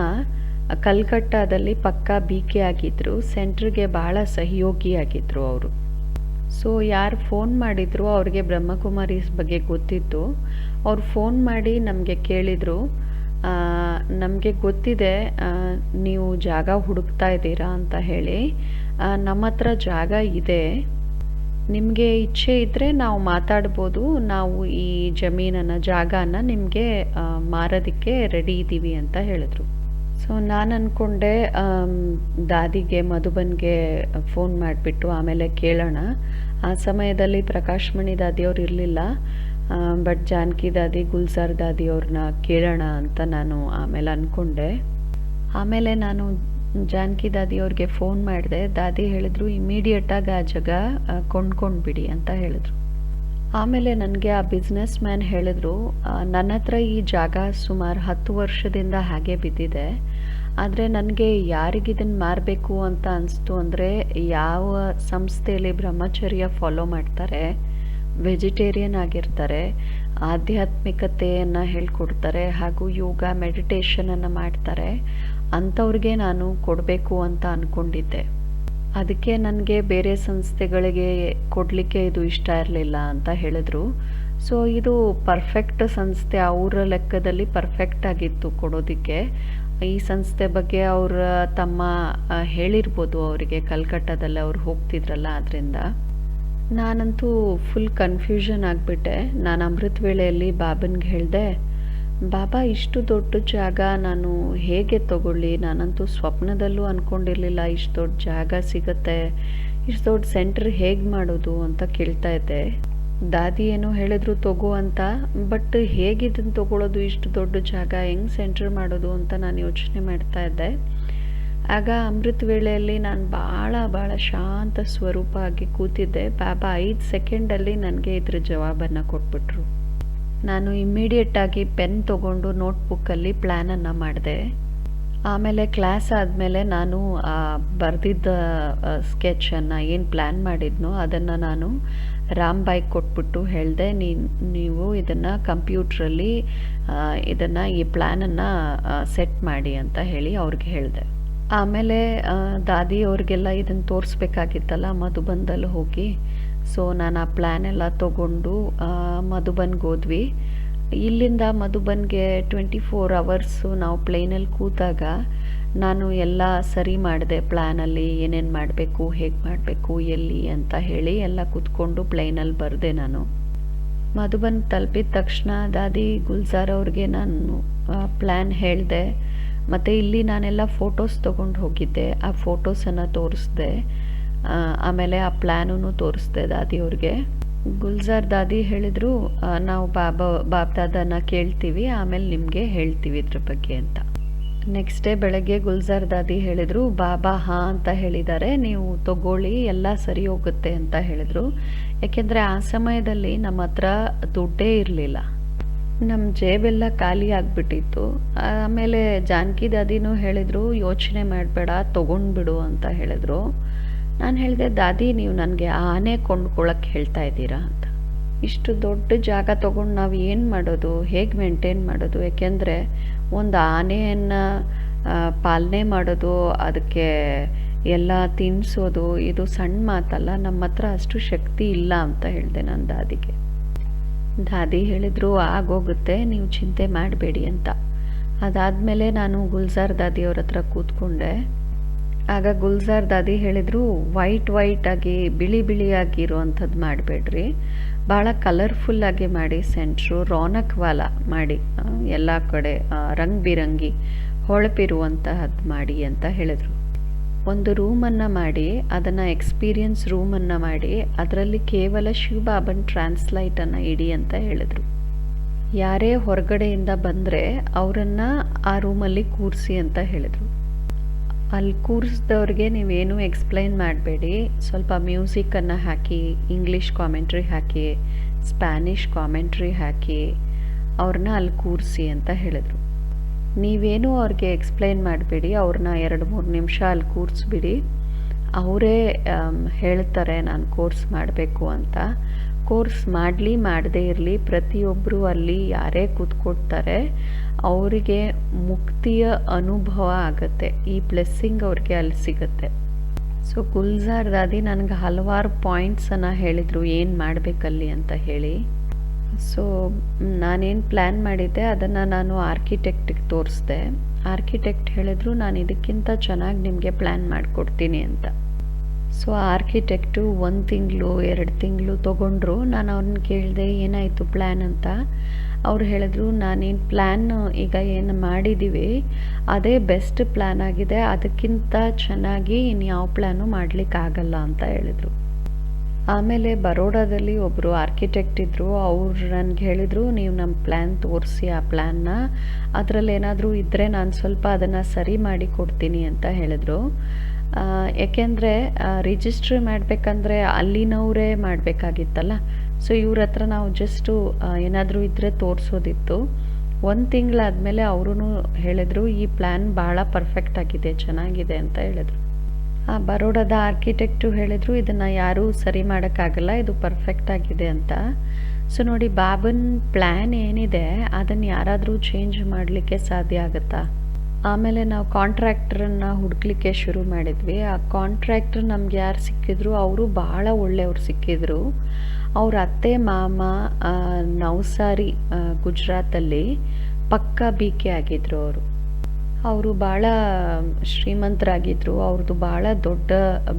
ಕಲ್ಕಟ್ಟಾದಲ್ಲಿ ಪಕ್ಕಾ BK ಆಗಿದ್ದರು, ಸೆಂಟ್ರಿಗೆ ಬಹಳ ಸಹಯೋಗಿಯಾಗಿದ್ದರು ಅವರು. ಸೊ ಯಾರು ಫೋನ್ ಮಾಡಿದ್ರು ಅವ್ರಿಗೆ ಬ್ರಹ್ಮಕುಮಾರೀಸ್ ಬಗ್ಗೆ ಗೊತ್ತಿತ್ತು. ಅವ್ರು ಫೋನ್ ಮಾಡಿ ನಮಗೆ ಕೇಳಿದರು, ನಮಗೆ ಗೊತ್ತಿದೆ ನೀವು ಜಾಗ ಹುಡುಕ್ತಾ ಇದ್ದೀರಾ ಅಂತ ಹೇಳಿ. ನಮ್ಮ ಹತ್ರ ಜಾಗ ಇದೆ, ನಿಮಗೆ ಇಚ್ಛೆ ಇದ್ದರೆ ನಾವು ಮಾತಾಡ್ಬೋದು, ನಾವು ಈ ಜಾಗನ ನಿಮಗೆ ಮಾರೋದಕ್ಕೆ ರೆಡಿ ಇದ್ದೀವಿ ಅಂತ ಹೇಳಿದ್ರು. ಸೊ ನಾನು ಅಂದ್ಕೊಂಡೆ ದಾದಿಗೆ ಮಧುಬನ್ಗೆ ಫೋನ್ ಮಾಡಿಬಿಟ್ಟು ಆಮೇಲೆ ಕೇಳೋಣ. ಆ ಸಮಯದಲ್ಲಿ ಪ್ರಕಾಶ್ ಮಣಿ ದಾದಿಯವ್ರು ಇರಲಿಲ್ಲ, ಬಟ್ ಜಾನಕಿ ದಾದಿ, ಗುಲ್ಜಾರ್ ದಾದಿಯವ್ರನ್ನ ಕೇಳೋಣ ಅಂತ ನಾನು ಆಮೇಲೆ ಅಂದ್ಕೊಂಡೆ. ಆಮೇಲೆ ನಾನು ಜಾನಕಿ ದಾದಿಯವ್ರಿಗೆ ಫೋನ್ ಮಾಡಿದೆ. ದಾದಿ ಹೇಳಿದ್ರು ಇಮಿಡಿಯೇಟಾಗಿ ಆ ಜಾಗ ಕೊಂಡ್ಕೊಂಡ್ಬಿಡಿ ಅಂತ ಹೇಳಿದ್ರು. ಆಮೇಲೆ ನನಗೆ ಆ ಬಿಸ್ನೆಸ್ ಮ್ಯಾನ್ ಹೇಳಿದ್ರು, ನನ್ನ ಹತ್ರ ಈ ಜಾಗ ಸುಮಾರು 10 ವರ್ಷದಿಂದ ಹಾಗೆ ಬಿದ್ದಿದೆ, ಆದರೆ ನನಗೆ ಯಾರಿಗಿದನ್ನು ಮಾರಬೇಕು ಅಂತ ಅನಿಸ್ತು ಅಂದರೆ ಯಾವ ಸಂಸ್ಥೆಯಲ್ಲಿ ಬ್ರಹ್ಮಚರ್ಯ ಫಾಲೋ ಮಾಡ್ತಾರೆ, ವೆಜಿಟೇರಿಯನ್ ಆಗಿರ್ತಾರೆ, ಆಧ್ಯಾತ್ಮಿಕತೆಯನ್ನು ಹೇಳ್ಕೊಡ್ತಾರೆ ಹಾಗೂ ಯೋಗ ಮೆಡಿಟೇಷನನ್ನು ಮಾಡ್ತಾರೆ, ಅಂಥವ್ರಿಗೆ ನಾನು ಕೊಡಬೇಕು ಅಂತ ಅಂದ್ಕೊಂಡಿದ್ದೆ. ಅದಕ್ಕೆ ನನಗೆ ಬೇರೆ ಸಂಸ್ಥೆಗಳಿಗೆ ಕೊಡಲಿಕ್ಕೆ ಇದು ಇಷ್ಟ ಇರಲಿಲ್ಲ ಅಂತ ಹೇಳಿದ್ರು. ಸೊ ಇದು ಪರ್ಫೆಕ್ಟ್ ಸಂಸ್ಥೆ, ಅವರ ಲೆಕ್ಕದಲ್ಲಿ ಪರ್ಫೆಕ್ಟ್ ಆಗಿತ್ತು ಕೊಡೋದಕ್ಕೆ. ಈ ಸಂಸ್ಥೆ ಬಗ್ಗೆ ಅವರ ತಮ್ಮ ಹೇಳಿರ್ಬೋದು ಅವರಿಗೆ, ಕಲ್ಕಟ್ಟಾದಲ್ಲಿ ಅವ್ರು ಹೋಗ್ತಿದ್ರಲ್ಲ ಅದರಿಂದ. ನಾನಂತೂ ಫುಲ್ ಕನ್ಫ್ಯೂಷನ್ ಆಗಿಬಿಟ್ಟೆ. ನಾನು ಅಮೃತ ವೇಳೆಯಲ್ಲಿ ಬಾಬನ್ಗೆ ಹೇಳಿದೆ, ಬಾಬಾ ಇಷ್ಟು ದೊಡ್ಡ ಜಾಗ ನಾನು ಹೇಗೆ ತಗೊಳ್ಳಿ, ನಾನಂತೂ ಸ್ವಪ್ನದಲ್ಲೂ ಅಂದ್ಕೊಂಡಿರಲಿಲ್ಲ ಇಷ್ಟು ದೊಡ್ಡ ಜಾಗ ಸಿಗುತ್ತೆ, ಇಷ್ಟು ದೊಡ್ಡ ಸೆಂಟ್ರ್ ಹೇಗೆ ಮಾಡೋದು ಅಂತ ಕೇಳ್ತಾ ಇದ್ದೆ. ದಾದಿ ಏನೋ ಹೇಳಿದ್ರು ತಗೋ ಅಂತ, ಬಟ್ ಹೇಗಿದ್ದನ್ನು ತಗೊಳ್ಳೋದು, ಇಷ್ಟು ದೊಡ್ಡ ಜಾಗ ಹೆಂಗೆ ಸೆಂಟ್ರ್ ಮಾಡೋದು ಅಂತ ನಾನು ಯೋಚನೆ ಮಾಡ್ತಾ ಇದ್ದೆ. ಆಗ ಅಮೃತ ವೇಳೆಯಲ್ಲಿ ನಾನು ಭಾಳ ಶಾಂತ ಸ್ವರೂಪ ಆಗಿ ಕೂತಿದ್ದೆ. ಬಾಬಾ 5 ಸೆಕೆಂಡಲ್ಲಿ ನನಗೆ ಇದ್ರ ಜವಾಬನ್ನು ಕೊಟ್ಬಿಟ್ರು. ನಾನು ಇಮ್ಮಿಡಿಯೇಟಾಗಿ ಪೆನ್ ತೊಗೊಂಡು ನೋಟ್ಬುಕ್ಕಲ್ಲಿ ಪ್ಲ್ಯಾನನ್ನು ಮಾಡಿದೆ. ಆಮೇಲೆ ಕ್ಲಾಸ್ ಆದಮೇಲೆ ನಾನು ಬರೆದಿದ್ದ ಸ್ಕೆಚನ್ನು ಏನು ಪ್ಲ್ಯಾನ್ ಮಾಡಿದ್ನೋ ಅದನ್ನು ನಾನು ರಾಮ್ಬಾಯ್ಗೆ ಕೊಟ್ಬಿಟ್ಟು ಹೇಳಿದೆ, ನೀವು ಇದನ್ನು ಕಂಪ್ಯೂಟ್ರಲ್ಲಿ ಈ ಪ್ಲ್ಯಾನನ್ನು ಸೆಟ್ ಮಾಡಿ ಅಂತ ಹೇಳಿ ಅವ್ರಿಗೆ ಹೇಳಿದೆ. ಆಮೇಲೆ ದಾದಿ ಅವ್ರಿಗೆಲ್ಲ ಇದನ್ನು ತೋರಿಸ್ಬೇಕಾಗಿತ್ತಲ್ಲ ಮಧುಬನ್ದಲ್ಲಿ ಹೋಗಿ. ಸೊ ನಾನು ಆ ಪ್ಲ್ಯಾನ್ ಎಲ್ಲ ತೊಗೊಂಡು ಮಧುಬನ್ಗೆ ಹೋದ್ವಿ. ಇಲ್ಲಿಂದ ಮಧುಬನ್ಗೆ 24 ಅವರ್ಸು ನಾವು ಪ್ಲೇನಲ್ಲಿ ಕೂತಾಗ ನಾನು ಎಲ್ಲ ಸರಿ ಮಾಡಿದೆ. ಪ್ಲ್ಯಾನಲ್ಲಿ ಏನೇನು ಮಾಡಬೇಕು, ಹೇಗೆ ಮಾಡಬೇಕು, ಎಲ್ಲಿ ಅಂತ ಹೇಳಿ ಎಲ್ಲ ಕೂತ್ಕೊಂಡು ಪ್ಲೇನಲ್ಲಿ ಬರೆದೆ. ನಾನು ಮಧುಬನ್ ತಲುಪಿದ ತಕ್ಷಣ ದಾದಿ ಗುಲ್ಜಾರ್ ಅವ್ರಿಗೆ ನಾನು ಪ್ಲ್ಯಾನ್ ಹೇಳಿದೆ. ಮತ್ತು ಇಲ್ಲಿ ನಾನೆಲ್ಲ ಫೋಟೋಸ್ ತೊಗೊಂಡು ಹೋಗಿದ್ದೆ, ಆ ಫೋಟೋಸನ್ನು ತೋರಿಸ್ದೆ. ಆಮೇಲೆ ಆ ಪ್ಲ್ಯಾನೂ ತೋರಿಸ್ದೆ ದಾದಿಯವ್ರಿಗೆ. ಗುಲ್ಜಾರ್ ದಾದಿ ಹೇಳಿದರು, ನಾವು ಬಾಬ್ದಾದನ ಕೇಳ್ತೀವಿ, ಆಮೇಲೆ ನಿಮಗೆ ಹೇಳ್ತೀವಿ ಇದ್ರ ಬಗ್ಗೆ ಅಂತ. ನೆಕ್ಸ್ಟ್ ಡೇ ಬೆಳಗ್ಗೆ ಗುಲ್ಜಾರ್ ದಾದಿ ಹೇಳಿದರು, ಬಾಬಾ ಹಾಂ ಅಂತ ಹೇಳಿದ್ದಾರೆ, ನೀವು ತಗೊಳ್ಳಿ ಎಲ್ಲ ಸರಿ ಹೋಗುತ್ತೆ ಅಂತ ಹೇಳಿದರು. ಯಾಕೆಂದರೆ ಆ ಸಮಯದಲ್ಲಿ ನಮ್ಮ ಹತ್ರ ದುಡ್ಡೇ ಇರಲಿಲ್ಲ, ನಮ್ಮ ಜೇಬೆಲ್ಲ ಖಾಲಿ ಆಗಿಬಿಟ್ಟಿತ್ತು. ಆಮೇಲೆ ಜಾನಕಿ ದಾದಿನೂ ಹೇಳಿದರು, ಯೋಚನೆ ಮಾಡಬೇಡ ತೊಗೊಂಡ್ಬಿಡು ಅಂತ ಹೇಳಿದ್ರು. ನಾನು ಹೇಳಿದೆ, ದಾದಿ ನೀವು ನನಗೆ ಆನೆ ಕೊಂಡ್ಕೊಳ್ಳೋಕ್ಕೆ ಹೇಳ್ತಾ ಇದ್ದೀರಾ ಅಂತ. ಇಷ್ಟು ದೊಡ್ಡ ಜಾಗ ತೊಗೊಂಡು ನಾವು ಏನು ಮಾಡೋದು, ಹೇಗೆ ಮೇಂಟೈನ್ ಮಾಡೋದು? ಯಾಕೆಂದರೆ ಒಂದು ಆನೆಯನ್ನು ಪಾಲನೆ ಮಾಡೋದು, ಅದಕ್ಕೆ ಎಲ್ಲ ತಿನ್ನಿಸೋದು, ಇದು ಸಣ್ಣ ಮಾತಲ್ಲ, ನಮ್ಮ ಹತ್ರ ಅಷ್ಟು ಶಕ್ತಿ ಇಲ್ಲ ಅಂತ ಹೇಳಿದೆ ನಾನು ದಾದಿಗೆ. ದಾದಿ ಹೇಳಿದರು, ಆಗೋಗುತ್ತೆ, ನೀವು ಚಿಂತೆ ಮಾಡಬೇಡಿ ಅಂತ. ಅದಾದಮೇಲೆ ನಾನು ಗುಲ್ಜಾರ್ ದಾದಿಯವ್ರ ಹತ್ರ ಕೂತ್ಕೊಂಡೆ. ಆಗ ಗುಲ್ಜಾರ್ ದಾದಿ ಹೇಳಿದರು, ವೈಟ್ ಆಗಿ ಬಿಳಿ ಬಿಳಿಯಾಗಿರುವಂಥದ್ದು ಮಾಡಬೇಡ್ರಿ, ಭಾಳ ಕಲರ್ಫುಲ್ಲಾಗಿ ಮಾಡಿ, ಸೆಂಟ್ರು ರೋನಕ್ ವಾಲ ಮಾಡಿ, ಎಲ್ಲ ಕಡೆ ರಂಗ್ ಬಿರಂಗಿ ಹೊಳಪಿರುವಂತಹದ್ದು ಮಾಡಿ ಅಂತ ಹೇಳಿದರು. ಒಂದು ರೂಮನ್ನು ಮಾಡಿ, ಅದನ್ನು ಎಕ್ಸ್ಪೀರಿಯನ್ಸ್ ರೂಮನ್ನು ಮಾಡಿ, ಅದರಲ್ಲಿ ಕೇವಲ ಶಿವಬಾಬನ್ ಟ್ರಾನ್ಸ್ಲೈಟನ್ನು ಇಡಿ ಅಂತ ಹೇಳಿದರು. ಯಾರೇ ಹೊರಗಡೆಯಿಂದ ಬಂದರೆ ಅವರನ್ನು ಆ ರೂಮಲ್ಲಿ ಕೂರಿಸಿ ಅಂತ ಹೇಳಿದರು. ಅಲ್ಲಿ ಕೂರಿಸಿದವ್ರಿಗೆ ನೀವೇನು ಎಕ್ಸ್ಪ್ಲೈನ್ ಮಾಡಬೇಡಿ, ಸ್ವಲ್ಪ ಮ್ಯೂಸಿಕನ್ನು ಹಾಕಿ, ಇಂಗ್ಲೀಷ್ ಕಾಮೆಂಟ್ರಿ ಹಾಕಿ, ಸ್ಪ್ಯಾನಿಷ್ ಕಾಮೆಂಟ್ರಿ ಹಾಕಿ ಅವ್ರನ್ನ ಅಲ್ಲಿ ಕೂರಿಸಿ ಅಂತ ಹೇಳಿದರು. ನೀವೇನು ಅವ್ರಿಗೆ ಎಕ್ಸ್ಪ್ಲೈನ್ ಮಾಡಬೇಡಿ, ಅವ್ರನ್ನ 2-3 ನಿಮಿಷ ಅಲ್ಲಿ ಕೂರಿಸ್ಬಿಡಿ, ಅವರೇ ಹೇಳ್ತಾರೆ ನಾನು ಕೋರ್ಸ್ ಮಾಡಬೇಕು ಅಂತ. ಕೋರ್ಸ್ ಮಾಡಲಿ ಮಾಡದೇ ಇರಲಿ, ಪ್ರತಿಯೊಬ್ಬರು ಅಲ್ಲಿ ಯಾರೇ ಕೂತ್ಕೊಡ್ತಾರೆ ಅವರಿಗೆ ಮುಕ್ತಿಯ ಅನುಭವ ಆಗುತ್ತೆ, ಈ ಬ್ಲೆಸ್ಸಿಂಗ್ ಅವ್ರಿಗೆ ಅಲ್ಲಿ ಸಿಗುತ್ತೆ. ಸೊ ಗುಲ್ಜಾರ್ ದಾದಿ ನನಗೆ ಹಲವಾರು ಪಾಯಿಂಟ್ಸನ್ನು ಹೇಳಿದರು ಏನು ಮಾಡಬೇಕಲ್ಲಿ ಅಂತ ಹೇಳಿ. ಸೊ ನಾನೇನು ಪ್ಲ್ಯಾನ್ ಮಾಡಿದ್ದೆ ಅದನ್ನು ನಾನು ಆರ್ಕಿಟೆಕ್ಟಿಗೆ ತೋರಿಸ್ದೆ. ಆರ್ಕಿಟೆಕ್ಟ್ ಹೇಳಿದ್ರು ನಾನು ಇದಕ್ಕಿಂತ ಚೆನ್ನಾಗಿ ನಿಮಗೆ ಪ್ಲ್ಯಾನ್ ಮಾಡಿಕೊಡ್ತೀನಿ ಅಂತ. ಸೊ ಆರ್ಕಿಟೆಕ್ಟು 1 ತಿಂಗಳು 2 ತಿಂಗಳು ತೊಗೊಂಡ್ರು. ನಾನು ಅವ್ರನ್ನ ಕೇಳಿದೆ ಏನಾಯಿತು ಪ್ಲ್ಯಾನ್ ಅಂತ. ಅವ್ರು ಹೇಳಿದ್ರು ನಾನೇನು ಪ್ಲ್ಯಾನ್ ಈಗ ಏನು ಮಾಡಿದ್ದೀವಿ ಅದೇ ಬೆಸ್ಟ್ ಪ್ಲ್ಯಾನ್ ಆಗಿದೆ, ಅದಕ್ಕಿಂತ ಚೆನ್ನಾಗಿ ಇನ್ಯಾವ ಪ್ಲ್ಯಾನು ಮಾಡಲಿಕ್ಕಾಗಲ್ಲ ಅಂತ ಹೇಳಿದರು. ಆಮೇಲೆ ಬರೋಡಾದಲ್ಲಿ ಒಬ್ಬರು ಆರ್ಕಿಟೆಕ್ಟ್ ಇದ್ದರು, ಅವ್ರು ನನಗೆ ಹೇಳಿದರು ನೀವು ನಮ್ಮ ಪ್ಲ್ಯಾನ್ ತೋರಿಸಿ, ಆ ಪ್ಲ್ಯಾನ್ನ ಅದರಲ್ಲಿ ಏನಾದರೂ ಇದ್ದರೆ ನಾನು ಸ್ವಲ್ಪ ಅದನ್ನು ಸರಿ ಮಾಡಿ ಕೊಡ್ತೀನಿ ಅಂತ ಹೇಳಿದರು. ಏಕೆಂದರೆ ರಿಜಿಸ್ಟ್ರಿ ಮಾಡಬೇಕಂದ್ರೆ ಅಲ್ಲಿನವರೇ ಮಾಡಬೇಕಾಗಿತ್ತಲ್ಲ. ಸೊ ಇವ್ರ ಹತ್ರ ನಾವು ಜಸ್ಟು ಏನಾದರೂ ಇದ್ದರೆ ತೋರಿಸೋದಿತ್ತು. 1 ತಿಂಗಳಾದಮೇಲೆ ಅವರು ಹೇಳಿದರು ಈ ಪ್ಲ್ಯಾನ್ ಭಾಳ ಪರ್ಫೆಕ್ಟ್ ಆಗಿದೆ, ಚೆನ್ನಾಗಿದೆ ಅಂತ ಹೇಳಿದರು. ಬರೋಡಾದ ಆರ್ಕಿಟೆಕ್ಟು ಹೇಳಿದರು ಇದನ್ನು ಯಾರೂ ಸರಿ ಮಾಡೋಕ್ಕಾಗಲ್ಲ, ಇದು ಪರ್ಫೆಕ್ಟ್ ಆಗಿದೆ ಅಂತ. ಸೊ ನೋಡಿ, ಬಾಬನ್ ಪ್ಲ್ಯಾನ್ ಏನಿದೆ ಅದನ್ನು ಯಾರಾದರೂ ಚೇಂಜ್ ಮಾಡಲಿಕ್ಕೆ ಸಾಧ್ಯ ಆಗುತ್ತಾ? ಆಮೇಲೆ ನಾವು ಕಾಂಟ್ರಾಕ್ಟ್ರನ್ನು ಹುಡುಕ್ಲಿಕ್ಕೆ ಶುರು ಮಾಡಿದ್ವಿ. ಆ ಕಾಂಟ್ರಾಕ್ಟ್ರ್ ನಮ್ಗೆ ಯಾರು ಸಿಕ್ಕಿದ್ರು ಅವರು ಭಾಳ ಒಳ್ಳೆಯವ್ರು ಸಿಕ್ಕಿದ್ರು. ಅವ್ರ ಅತ್ತೆ ಮಾಮ ನವಸಾರಿ ಗುಜರಾತಲ್ಲಿ ಪಕ್ಕಾ BK ಆಗಿದ್ರು. ಅವರು ಭಾಳ ಶ್ರೀಮಂತರಾಗಿದ್ದರು. ಅವ್ರದ್ದು ಭಾಳ ದೊಡ್ಡ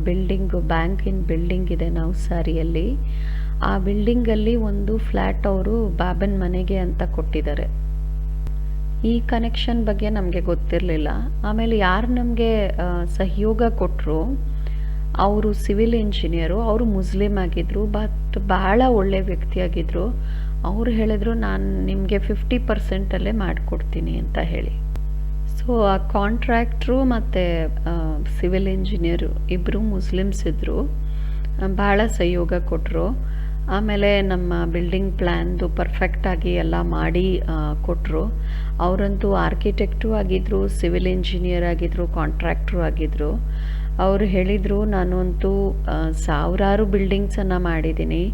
ಬಿಲ್ಡಿಂಗು, ಬ್ಯಾಂಕಿನ ಬಿಲ್ಡಿಂಗ್ ಇದೆ ನವಸಾರಿಯಲ್ಲಿ. ಆ ಬಿಲ್ಡಿಂಗಲ್ಲಿ ಒಂದು ಫ್ಲ್ಯಾಟ್ ಅವರು ಬಾಬನ್ ಮನೆಗೆ ಅಂತ ಕೊಟ್ಟಿದ್ದಾರೆ. ಈ ಕನೆಕ್ಷನ್ ಬಗ್ಗೆ ನಮಗೆ ಗೊತ್ತಿರಲಿಲ್ಲ. ಆಮೇಲೆ ಯಾರು ನಮಗೆ ಸಹಯೋಗ ಕೊಟ್ಟರು ಅವರು ಸಿವಿಲ್ ಇಂಜಿನಿಯರು, ಅವರು ಮುಸ್ಲಿಮ್ ಆಗಿದ್ದರು, ಬಟ್ ಭಾಳ ಒಳ್ಳೆಯ ವ್ಯಕ್ತಿಯಾಗಿದ್ದರು. ಅವರು ಹೇಳಿದರು ನಾನು ನಿಮಗೆ 50%ಅಲ್ಲೇ ಮಾಡಿಕೊಡ್ತೀನಿ ಅಂತ ಹೇಳಿ. ಸೊ ಆ ಕಾಂಟ್ರಾಕ್ಟ್ರು ಮತ್ತು ಸಿವಿಲ್ ಇಂಜಿನಿಯರು ಇಬ್ಬರು ಮುಸ್ಲಿಮ್ಸ್ ಇದ್ದರು, ಭಾಳ ಸಹಯೋಗ ಕೊಟ್ಟರು. ಆಮೇಲೆ ನಮ್ಮ ಬಿಲ್ಡಿಂಗ್ ಪ್ಲ್ಯಾನ್ದು ಪರ್ಫೆಕ್ಟಾಗಿ ಎಲ್ಲ ಮಾಡಿ ಕೊಟ್ಟರು. ಅವರಂತೂ ಆರ್ಕಿಟೆಕ್ಟು ಆಗಿದ್ದರು, ಸಿವಿಲ್ ಇಂಜಿನಿಯರ್ ಆಗಿದ್ದರು, ಕಾಂಟ್ರಾಕ್ಟ್ರು ಆಗಿದ್ದರು. ಅವರು ಹೇಳಿದರು ನಾನಂತೂ ಸಾವಿರಾರು ಬಿಲ್ಡಿಂಗ್ಸನ್ನು ಮಾಡಿದ್ದೀನಿ,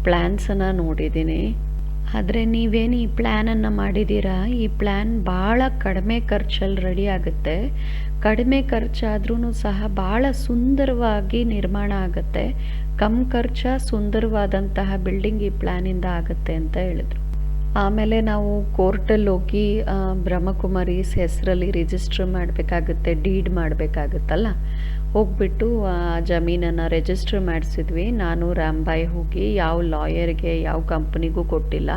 ಪ್ಲ್ಯಾನ್ಸನ್ನು ನೋಡಿದ್ದೀನಿ, ಆದರೆ ನೀವೇನು ಈ ಪ್ಲ್ಯಾನನ್ನು ಮಾಡಿದ್ದೀರಾ, ಈ ಪ್ಲ್ಯಾನ್ ಭಾಳ ಕಡಿಮೆ ಖರ್ಚಲ್ಲಿ ರೆಡಿ ಆಗುತ್ತೆ, ಕಡಿಮೆ ಖರ್ಚಾದ್ರೂ ಸಹ ಭಾಳ ಸುಂದರವಾಗಿ ನಿರ್ಮಾಣ ಆಗುತ್ತೆ, ಕಮ್ಮಿ ಖರ್ಚ ಸುಂದರವಾದಂತಹ ಬಿಲ್ಡಿಂಗ್ ಈ ಪ್ಲ್ಯಾನಿಂದ ಆಗುತ್ತೆ ಅಂತ ಹೇಳಿದ್ರು. ಆಮೇಲೆ ನಾವು ಕೋರ್ಟಲ್ಲಿ ಹೋಗಿ ಬ್ರಹ್ಮಕುಮಾರೀಸ್ ಹೆಸರಲ್ಲಿ ರಿಜಿಸ್ಟರ್ ಮಾಡಬೇಕಾಗುತ್ತೆ, ಡೀಡ್ ಮಾಡಬೇಕಾಗುತ್ತಲ್ಲ, ಹೋಗ್ಬಿಟ್ಟು ಆ ಜಮೀನನ್ನು ರಿಜಿಸ್ಟರ್ ಮಾಡಿಸಿದ್ವಿ. ನಾನು ರಾಮ್ಬಾಯಿ ಹೋಗಿ ಯಾವ ಲಾಯರ್ಗೆ ಯಾವ ಕಂಪ್ನಿಗೂ ಕೊಟ್ಟಿಲ್ಲ,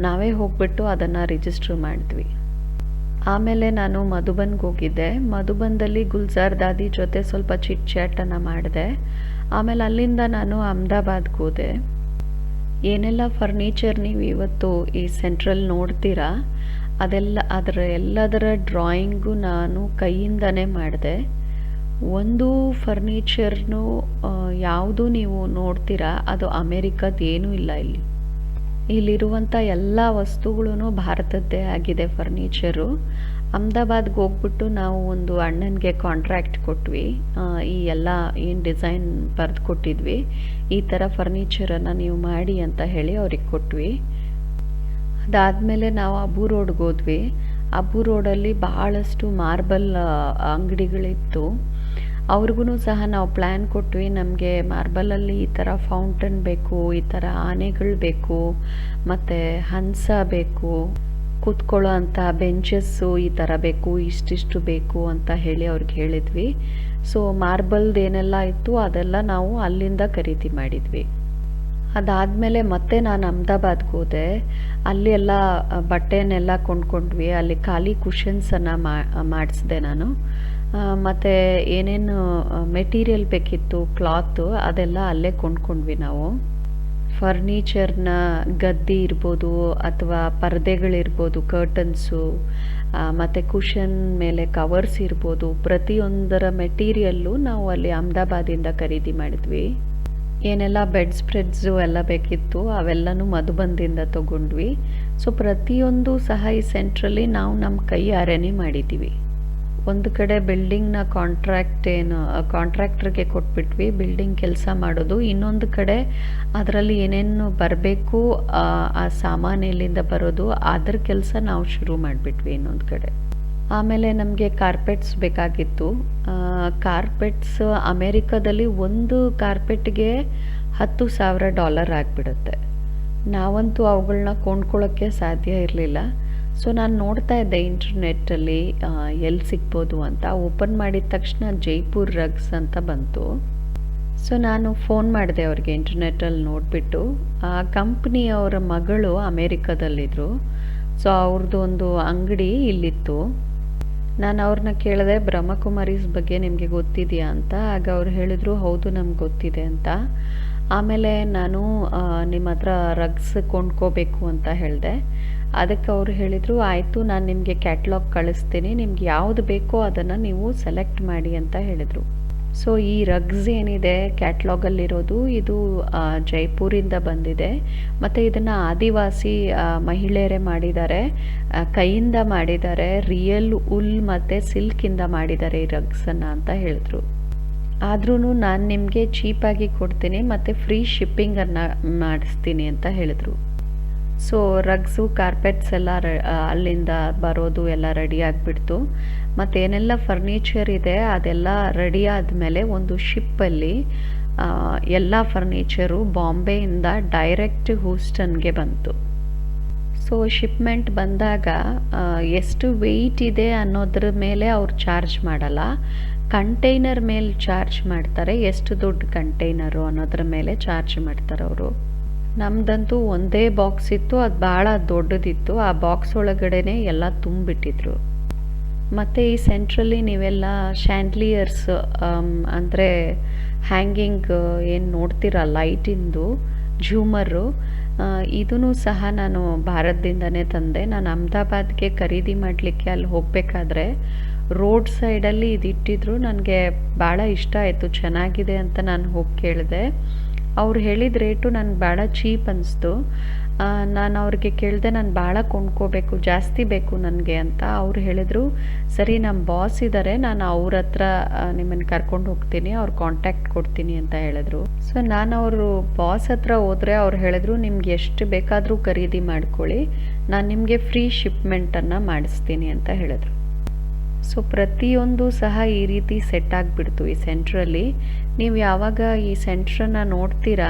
ನಾವೇ ಹೋಗ್ಬಿಟ್ಟು ಅದನ್ನು ರಿಜಿಸ್ಟರ್ ಮಾಡಿದ್ವಿ. ಆಮೇಲೆ ನಾನು ಮಧುಬನ್ಗೆ ಹೋಗಿದ್ದೆ. ಮಧುಬನ್ದಲ್ಲಿ ಗುಲ್ಜಾರ್ ದಾದಿ ಜೊತೆ ಸ್ವಲ್ಪ ಚಿಟ್ ಚಾಟನ್ನು ಮಾಡಿದೆ. ಆಮೇಲೆ ಅಲ್ಲಿಂದ ನಾನು ಅಹಮದಾಬಾದ್ಗೆ ಹೋದೆ. ಏನೆಲ್ಲ ಫರ್ನಿಚರ್ ನೀವು ಇವತ್ತು ಈ ಸೆಂಟ್ರಲ್ ನೋಡ್ತೀರಾ ಎಲ್ಲದರ ಡ್ರಾಯಿಂಗು ನಾನು ಕೈಯಿಂದನೇ ಮಾಡಿದೆ. ಒಂದು ಫರ್ನಿಚರ್ನು ಯಾವುದು ನೀವು ನೋಡ್ತೀರಾ ಅದು ಅಮೇರಿಕದ ಏನೂ ಇಲ್ಲ. ಇಲ್ಲಿರುವಂಥ ಎಲ್ಲ ವಸ್ತುಗಳೂ ಭಾರತದ್ದೇ ಆಗಿದೆ ಫರ್ನಿಚರು. ಅಹಮದಾಬಾದ್ಗೆ ಹೋಗ್ಬಿಟ್ಟು ನಾವು ಒಂದು ಅಣ್ಣನಿಗೆ ಕಾಂಟ್ರಾಕ್ಟ್ ಕೊಟ್ವಿ. ಈ ಎಲ್ಲ ಏನು ಡಿಸೈನ್ ಬರೆದು ಕೊಟ್ಟಿದ್ವಿ, ಈ ಥರ ಫರ್ನಿಚರನ್ನು ನೀವು ಮಾಡಿ ಅಂತ ಹೇಳಿ ಅವ್ರಿಗೆ ಕೊಟ್ವಿ. ಅದಾದಮೇಲೆ ನಾವು ಅಬು ರೋಡ್ಗೆ ಹೋದ್ವಿ. ಅಬು ರೋಡಲ್ಲಿ ಭಾಳಷ್ಟು ಮಾರ್ಬಲ್ ಅಂಗಡಿಗಳಿತ್ತು. ಅವ್ರಿಗೂ ಸಹ ನಾವು ಪ್ಲ್ಯಾನ್ ಕೊಟ್ವಿ, ನಮಗೆ ಮಾರ್ಬಲಲ್ಲಿ ಈ ಥರ ಫೌಂಟನ್ ಬೇಕು, ಈ ಥರ ಆನೆಗಳು ಬೇಕು, ಮತ್ತು ಹಂಸ ಬೇಕು, ಕೂತ್ಕೊಳ್ಳೋ ಅಂಥ ಬೆಂಚಸ್ಸು ಈ ಥರ ಬೇಕು, ಇಷ್ಟಿಷ್ಟು ಬೇಕು ಅಂತ ಹೇಳಿ ಅವ್ರಿಗೆ ಹೇಳಿದ್ವಿ. ಸೊ ಮಾರ್ಬಲ್ದು ಏನೆಲ್ಲ ಇತ್ತು ಅದೆಲ್ಲ ನಾವು ಅಲ್ಲಿಂದ ಖರೀದಿ ಮಾಡಿದ್ವಿ. ಅದಾದಮೇಲೆ ಮತ್ತೆ ನಾನು ಅಹಮದಾಬಾದ್ಗೆ ಹೋದೆ. ಅಲ್ಲಿ ಎಲ್ಲ ಬಟ್ಟೆನೆಲ್ಲ ಕೊಂಡ್ಕೊಂಡ್ವಿ. ಅಲ್ಲಿ ಖಾಲಿ ಕುಷನ್ಸನ್ನು ಮಾಡಿಸಿದೆ ನಾನು. ಮತ್ತು ಏನೇನು ಮೆಟೀರಿಯಲ್ ಬೇಕಿತ್ತು, ಕ್ಲಾತು, ಅದೆಲ್ಲ ಅಲ್ಲೇ ಕೊಂಡ್ಕೊಂಡ್ವಿ ನಾವು. ಫರ್ನಿಚರ್ನ ಗದ್ದಿ ಇರ್ಬೋದು ಅಥವಾ ಪರದೆಗಳಿರ್ಬೋದು, ಕರ್ಟನ್ಸು, ಮತ್ತು ಕುಷನ್ ಮೇಲೆ ಕವರ್ಸ್ ಇರ್ಬೋದು, ಪ್ರತಿಯೊಂದರ ಮೆಟೀರಿಯಲ್ಲು ನಾವು ಅಲ್ಲಿ ಅಹಮದಾಬಾದಿಂದ ಖರೀದಿ ಮಾಡಿದ್ವಿ. ಏನೆಲ್ಲ ಬೆಡ್ ಸ್ಪ್ರೆಡ್ಸು ಎಲ್ಲ ಬೇಕಿತ್ತು ಅವೆಲ್ಲನೂ ಮಧುಬನ್ದಿಂದ ತೊಗೊಂಡ್ವಿ. ಸೊ ಪ್ರತಿಯೊಂದು ಸಹ ಈ ಸೆಂಟ್ರಲ್ಲಿ ನಾವು ನಮ್ಮ ಕೈಯಾರೆನೇ ಮಾಡಿದ್ದೀವಿ. ಒಂದು ಕಡೆ ಬಿಲ್ಡಿಂಗ್ನ ಕಾಂಟ್ರಾಕ್ಟ್ರಿಗೆ ಕೊಟ್ಬಿಟ್ವಿ ಬಿಲ್ಡಿಂಗ್ ಕೆಲಸ ಮಾಡೋದು. ಇನ್ನೊಂದು ಕಡೆ ಅದರಲ್ಲಿ ಏನೇನು ಬರಬೇಕು, ಆ ಸಾಮಾನು ಎಲ್ಲಿಂದ ಬರೋದು, ಅದರ ಕೆಲಸ ನಾವು ಶುರು ಮಾಡಿಬಿಟ್ವಿ ಇನ್ನೊಂದು ಕಡೆ. ಆಮೇಲೆ ನಮಗೆ ಕಾರ್ಪೆಟ್ಸ್ ಬೇಕಾಗಿತ್ತು. ಕಾರ್ಪೆಟ್ಸ್ ಅಮೇರಿಕಾದಲ್ಲಿ ಒಂದು ಕಾರ್ಪೆಟ್ಗೆ $10,000 ಆಗಿಬಿಡುತ್ತೆ. ನಾವಂತೂ ಅವುಗಳನ್ನ ಕೊಂಡ್ಕೊಳ್ಳೋಕ್ಕೆ ಸಾಧ್ಯ ಇರಲಿಲ್ಲ. ಸೊ ನಾನು ನೋಡ್ತಾ ಇದ್ದೆ ಇಂಟರ್ನೆಟ್ಟಲ್ಲಿ ಎಲ್ಲಿ ಸಿಗ್ಬೋದು ಅಂತ. ಓಪನ್ ಮಾಡಿದ ತಕ್ಷಣ ಜೈಪುರ್ ರಗ್ಸ್ ಅಂತ ಬಂತು. ಸೊ ನಾನು ಫೋನ್ ಮಾಡಿದೆ ಅವ್ರಿಗೆ ಇಂಟರ್ನೆಟ್ಟಲ್ಲಿ ನೋಡಿಬಿಟ್ಟು. ಆ ಕಂಪ್ನಿಯವರ ಮಗಳು ಅಮೇರಿಕಾದಲ್ಲಿದ್ದರು. ಸೊ ಅವ್ರದ್ದು ಒಂದು ಅಂಗಡಿ ಇಲ್ಲಿತ್ತು. ನಾನು ಅವ್ರನ್ನ ಕೇಳಿದೆ, ಬ್ರಹ್ಮಕುಮಾರೀಸ್ ಬಗ್ಗೆ ನಿಮಗೆ ಗೊತ್ತಿದೆಯಾ ಅಂತ. ಆಗ ಅವ್ರು ಹೇಳಿದ್ರು, ಹೌದು ನಮ್ಗೆ ಗೊತ್ತಿದೆ ಅಂತ. ಆಮೇಲೆ ನಾನು ನಿಮ್ಮ ಹತ್ರ ರಗ್ಸ್ ಕೊಂಡ್ಕೋಬೇಕು ಅಂತ ಹೇಳಿದೆ. ಅದಕ್ಕೆ ಅವರು ಹೇಳಿದರು, ಆಯಿತು ನಾನು ನಿಮಗೆ ಕ್ಯಾಟ್ಲಾಗ್ ಕಳಿಸ್ತೀನಿ, ನಿಮ್ಗೆ ಯಾವುದು ಬೇಕೋ ಅದನ್ನು ನೀವು ಸೆಲೆಕ್ಟ್ ಮಾಡಿ ಅಂತ ಹೇಳಿದರು. ಸೊ ಈ ರಗ್ಸ್ ಏನಿದೆ ಕ್ಯಾಟ್ಲಾಗಲ್ಲಿರೋದು, ಇದು ಜೈಪುರಿಂದ ಬಂದಿದೆ. ಮತ್ತು ಇದನ್ನು ಆದಿವಾಸಿ ಮಹಿಳೆಯರೇ ಮಾಡಿದ್ದಾರೆ, ಕೈಯಿಂದ ಮಾಡಿದ್ದಾರೆ, ರಿಯಲ್ ಉಲ್ ಮತ್ತು ಸಿಲ್ಕಿಂದ ಮಾಡಿದ್ದಾರೆ ಈ ರಗ್ಸನ್ನು ಅಂತ ಹೇಳಿದ್ರು. ಆದ್ರೂ ನಾನು ನಿಮಗೆ ಚೀಪಾಗಿ ಕೊಡ್ತೀನಿ ಮತ್ತು ಫ್ರೀ ಶಿಪ್ಪಿಂಗನ್ನು ಮಾಡಿಸ್ತೀನಿ ಅಂತ ಹೇಳಿದ್ರು. ಸೊ ರಗ್ಸು ಕಾರ್ಪೆಟ್ಸ್ ಎಲ್ಲ ಅಲ್ಲಿಂದ ಬರೋದು ಎಲ್ಲ ರೆಡಿ ಆಗಿಬಿಡ್ತು. ಮತ್ತು ಏನೆಲ್ಲ ಫರ್ನಿಚರ್ ಇದೆ ಅದೆಲ್ಲ ರೆಡಿ ಆದಮೇಲೆ ಒಂದು ಶಿಪ್ಪಲ್ಲಿ ಎಲ್ಲ ಫರ್ನಿಚರು ಬಾಂಬೆಯಿಂದ ಡೈರೆಕ್ಟ್ ಹೂಸ್ಟನ್ಗೆ ಬಂತು. ಸೊ ಶಿಪ್ಮೆಂಟ್ ಬಂದಾಗ ಎಷ್ಟು ವೆಯ್ಟ್ ಇದೆ ಅನ್ನೋದ್ರ ಮೇಲೆ ಅವ್ರು ಚಾರ್ಜ್ ಮಾಡಲ್ಲ, ಕಂಟೈನರ್ ಮೇಲೆ ಚಾರ್ಜ್ ಮಾಡ್ತಾರೆ. ಎಷ್ಟು ದೊಡ್ಡ ಕಂಟೈನರು ಅನ್ನೋದ್ರ ಮೇಲೆ ಚಾರ್ಜ್ ಮಾಡ್ತಾರೆ ಅವರು. ನಮ್ಮದಂತೂ ಒಂದೇ ಬಾಕ್ಸ್ ಇತ್ತು, ಅದು ಭಾಳ ದೊಡ್ಡದಿತ್ತು. ಆ ಬಾಕ್ಸ್ ಒಳಗಡೆನೆ ಎಲ್ಲ ತುಂಬಿಟ್ಟಿದ್ರು. ಮತ್ತು ಈ ಸೆಂಟ್ರಲ್ಲಿ ನೀವೆಲ್ಲ ಶ್ಯಾಂಡ್ಲಿಯರ್ಸ್ ಅಂದರೆ ಹ್ಯಾಂಗಿಂಗ್ ಏನು ನೋಡ್ತೀರ ಲೈಟಿಂದು ಝೂಮರು, ಇದೂ ಸಹ ನಾನು ಭಾರತದಿಂದನೇ ತಂದೆ. ನಾನು ಅಹಮದಾಬಾದ್ಗೆ ಖರೀದಿ ಮಾಡಲಿಕ್ಕೆ ಅಲ್ಲಿ ಹೋಗಬೇಕಾದ್ರೆ ರೋಡ್ ಸೈಡಲ್ಲಿ ಇದಿಟ್ಟಿದ್ರು. ನನಗೆ ಭಾಳ ಇಷ್ಟ ಆಯಿತು, ಚೆನ್ನಾಗಿದೆ ಅಂತ ನಾನು ಹೋಗಿ ಕೇಳಿದೆ. ಅವ್ರು ಹೇಳಿದ ರೇಟು ನನಗೆ ಭಾಳ ಚೀಪ್ ಅನಿಸ್ತು. ನಾನು ಅವ್ರಿಗೆ ಕೇಳಿದೆ, ನಾನು ಭಾಳ ಕೊಂಡ್ಕೋಬೇಕು, ಜಾಸ್ತಿ ಬೇಕು ನನಗೆ ಅಂತ. ಅವ್ರು ಹೇಳಿದರು, ಸರಿ ನಮ್ಮ ಬಾಸ್ ಇದ್ದಾರೆ, ನಾನು ಅವ್ರ ಹತ್ರ ನಿಮ್ಮನ್ನು ಕರ್ಕೊಂಡು ಹೋಗ್ತೀನಿ, ಅವ್ರ ಕಾಂಟ್ಯಾಕ್ಟ್ ಕೊಡ್ತೀನಿ ಅಂತ ಹೇಳಿದ್ರು. ಸೊ ನಾನು ಅವರು ಬಾಸ್ ಹತ್ರ ಹೋದರೆ ಅವ್ರು ಹೇಳಿದ್ರು, ನಿಮ್ಗೆ ಎಷ್ಟು ಬೇಕಾದರೂ ಖರೀದಿ ಮಾಡ್ಕೊಳ್ಳಿ, ನಾನು ನಿಮಗೆ ಫ್ರೀ ಶಿಪ್ಮೆಂಟನ್ನು ಮಾಡಿಸ್ತೀನಿ ಅಂತ ಹೇಳಿದ್ರು. ಸೊ ಪ್ರತಿಯೊಂದು ಸಹ ಈ ರೀತಿ ಸೆಟ್ ಆಗಿಬಿಡ್ತು ಈ ಸೆಂಟ್ರಲ್ಲಿ. ನೀವು ಯಾವಾಗ ಈ ಸೆಂಟ್ರನ್ನು ನೋಡ್ತೀರಾ,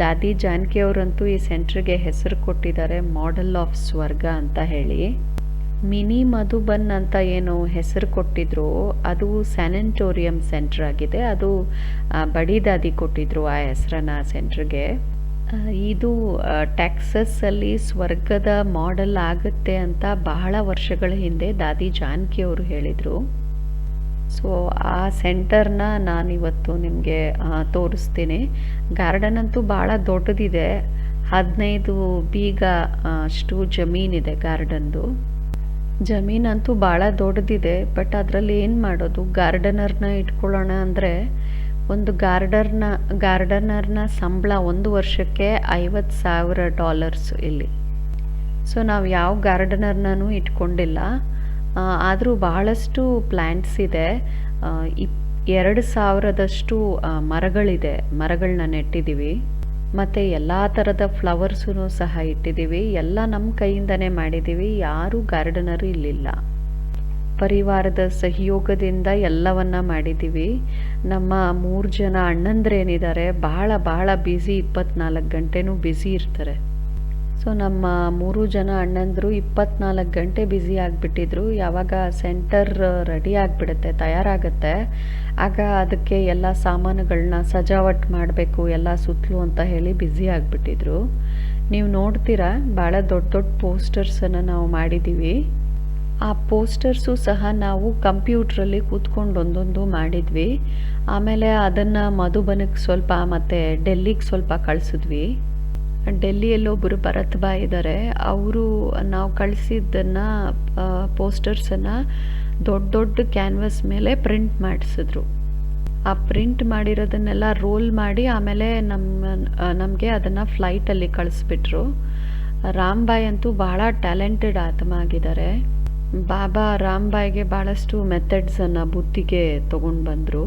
ದಾದಿ ಜಾನಕಿ ಅವರಂತೂ ಈ ಸೆಂಟ್ರಿಗೆ ಹೆಸರು ಕೊಟ್ಟಿದ್ದಾರೆ, ಮಾಡೆಲ್ ಆಫ್ ಸ್ವರ್ಗ ಅಂತ ಹೇಳಿ. ಮಿನಿ ಮಧುಬನ್ ಅಂತ ಏನು ಹೆಸರು ಕೊಟ್ಟಿದ್ರು, ಅದು ಸ್ಯಾನಿಟೋರಿಯಂ ಸೆಂಟ್ರ್ ಆಗಿದೆ. ಅದು ಬಡಿ ದಾದಿ ಕೊಟ್ಟಿದ್ರು ಆ ಹೆಸರನ್ನು ಸೆಂಟ್ರಿಗೆ. ಇದು ಟೆಕ್ಸಸ್ಸಲ್ಲಿ ಸ್ವರ್ಗದ ಮಾಡೆಲ್ ಆಗುತ್ತೆ ಅಂತ ಬಹಳ ವರ್ಷಗಳ ಹಿಂದೆ ದಾದಿ ಜಾನಕಿ ಅವರು ಹೇಳಿದರು. ಸೊ ಆ ಸೆಂಟರ್ನ ನಾನಿವತ್ತು ನಿಮಗೆ ತೋರಿಸ್ತೀನಿ. ಗಾರ್ಡನ್ ಅಂತೂ ಭಾಳ ದೊಡ್ಡದಿದೆ, 15 ಬೀಗ ಅಷ್ಟು ಜಮೀನಿದೆ ಗಾರ್ಡನ್ದು. ಜಮೀನಂತೂ ಭಾಳ ದೊಡ್ಡದಿದೆ. ಬಟ್ ಅದರಲ್ಲಿ ಏನು ಮಾಡೋದು, ಗಾರ್ಡನರ್ನ ಇಟ್ಕೊಳ್ಳೋಣ ಅಂದರೆ ಒಂದು ಗಾರ್ಡನರ್ನ ಸಂಬಳ ಒಂದು ವರ್ಷಕ್ಕೆ $50,000 ಇಲ್ಲಿ. ಸೊ ನಾವು ಯಾವ ಗಾರ್ಡನರ್ನೂ ಇಟ್ಕೊಂಡಿಲ್ಲ. ಆದರೂ ಬಹಳಷ್ಟು ಪ್ಲ್ಯಾಂಟ್ಸ್ ಇದೆ. 2,000ದಷ್ಟು ಮರಗಳಿದೆ, ಮರಗಳನ್ನ ನೆಟ್ಟಿದ್ದೀವಿ. ಮತ್ತು ಎಲ್ಲ ಥರದ ಫ್ಲವರ್ಸೂ ಸಹ ಇಟ್ಟಿದ್ದೀವಿ. ಎಲ್ಲ ನಮ್ಮ ಕೈಯಿಂದನೇ ಮಾಡಿದ್ದೀವಿ, ಯಾರೂ ಗಾರ್ಡನರು ಇಲ್ಲಿಲ್ಲ. ಪರಿವಾರದ ಸಹಯೋಗದಿಂದ ಎಲ್ಲವನ್ನ ಮಾಡಿದ್ದೀವಿ. ನಮ್ಮ 3 ಜನ ಅಣ್ಣಂದ್ರೇನಿದ್ದಾರೆ ಬಹಳ ಬ್ಯುಸಿ, 24 ಗಂಟೆನೂ ಬ್ಯುಸಿ ಇರ್ತಾರೆ. ಸೊ ನಮ್ಮ 3 ಜನ ಅಣ್ಣಂದರು 24 ಗಂಟೆ ಬ್ಯುಸಿ ಆಗಿಬಿಟ್ಟಿದ್ರು. ಯಾವಾಗ ಸೆಂಟರ್ ರೆಡಿ ಆಗಿಬಿಡುತ್ತೆ, ತಯಾರಾಗುತ್ತೆ, ಆಗ ಅದಕ್ಕೆ ಎಲ್ಲ ಸಾಮಾನುಗಳನ್ನ ಸಜಾವಟ್ ಮಾಡಬೇಕು ಎಲ್ಲ ಸುತ್ತಲೂ ಅಂತ ಹೇಳಿ ಬ್ಯುಸಿ ಆಗಿಬಿಟ್ಟಿದ್ರು. ನೀವು ನೋಡ್ತೀರಾ ಭಾಳ ದೊಡ್ಡ ದೊಡ್ಡ ಪೋಸ್ಟರ್ಸನ್ನು ನಾವು ಮಾಡಿದ್ದೀವಿ. ಆ ಪೋಸ್ಟರ್ಸು ಸಹ ನಾವು ಕಂಪ್ಯೂಟ್ರಲ್ಲಿ ಕೂತ್ಕೊಂಡು ಒಂದೊಂದು ಮಾಡಿದ್ವಿ. ಆಮೇಲೆ ಅದನ್ನು ಮಧುಬನಕ್ಕೆ ಸ್ವಲ್ಪ ಮತ್ತು ಡೆಲ್ಲಿಗೆ ಸ್ವಲ್ಪ ಕಳಿಸಿದ್ವಿ. ಡೆಲ್ಲಿಯಲ್ಲೊಬ್ಬರು ಭರತ್ ಬಾಯ್ ಇದ್ದಾರೆ. ಅವರು ನಾವು ಕಳಿಸಿದ್ದನ್ನು ಪೋಸ್ಟರ್ಸನ್ನು ದೊಡ್ಡ ದೊಡ್ಡ ಕ್ಯಾನ್ವಸ್ ಮೇಲೆ ಪ್ರಿಂಟ್ ಮಾಡಿಸಿದ್ರು. ಆ ಪ್ರಿಂಟ್ ಮಾಡಿರೋದನ್ನೆಲ್ಲ ರೋಲ್ ಮಾಡಿ ಆಮೇಲೆ ನಮಗೆ ಅದನ್ನು ಫ್ಲೈಟಲ್ಲಿ ಕಳಿಸ್ಬಿಟ್ರು. ರಾಮ್ಬಾಯ್ ಅಂತೂ ಭಾಳ ಟ್ಯಾಲೆಂಟೆಡ್ ಆತ್ಮ ಆಗಿದ್ದಾರೆ. ಬಾಬಾ ರಾಮ್ಬಾಯ್ಗೆ ಭಾಳಷ್ಟು ಮೆಥಡ್ಸನ್ನು ಬುದ್ಧಿಗೆ ತೊಗೊಂಡು ಬಂದರು.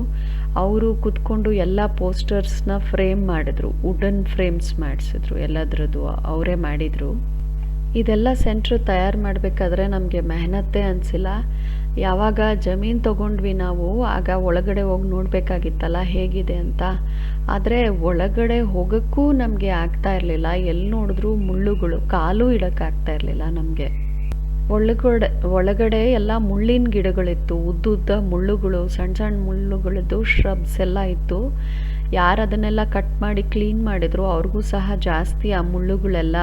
ಅವರು ಕೂತ್ಕೊಂಡು ಎಲ್ಲ ಪೋಸ್ಟರ್ಸ್ನ ಫ್ರೇಮ್ ಮಾಡಿದ್ರು, ವುಡನ್ ಫ್ರೇಮ್ಸ್ ಮಾಡಿಸಿದ್ರು, ಎಲ್ಲದರದ್ದು ಅವರೇ ಮಾಡಿದರು. ಇದೆಲ್ಲ ಸೆಂಟ್ರ್ ತಯಾರು ಮಾಡಬೇಕಾದ್ರೆ ನಮಗೆ ಮೆಹನತ್ತೇ ಅನಿಸಿಲ್ಲ. ಯಾವಾಗ ಜಮೀನು ತೊಗೊಂಡ್ವಿ ನಾವು, ಆಗ ಒಳಗಡೆ ಹೋಗಿ ನೋಡಬೇಕಾಗಿತ್ತಲ್ಲ ಹೇಗಿದೆ ಅಂತ. ಆದರೆ ಒಳಗಡೆ ಹೋಗೋಕ್ಕೂ ನಮಗೆ ಆಗ್ತಾ ಇರಲಿಲ್ಲ. ಎಲ್ಲಿ ನೋಡಿದ್ರೂ ಮುಳ್ಳುಗಳು, ಕಾಲು ಇಡೋಕ್ಕಾಗ್ತಾ ಇರಲಿಲ್ಲ ನಮಗೆ. ಒಳಗಡೆ ಎಲ್ಲ ಮುಳ್ಳಿನ ಗಿಡಗಳಿತ್ತು, ಉದ್ದುದ್ದ ಮುಳ್ಳುಗಳು, ಸಣ್ಣ ಸಣ್ಣ ಮುಳ್ಳುಗಳದ್ದು ಶ್ರಬ್ಸ್ ಎಲ್ಲ ಇತ್ತು. ಯಾರು ಅದನ್ನೆಲ್ಲ ಕಟ್ ಮಾಡಿ ಕ್ಲೀನ್ ಮಾಡಿದ್ರು ಅವ್ರಿಗೂ ಸಹ ಜಾಸ್ತಿ ಆ ಮುಳ್ಳುಗಳೆಲ್ಲ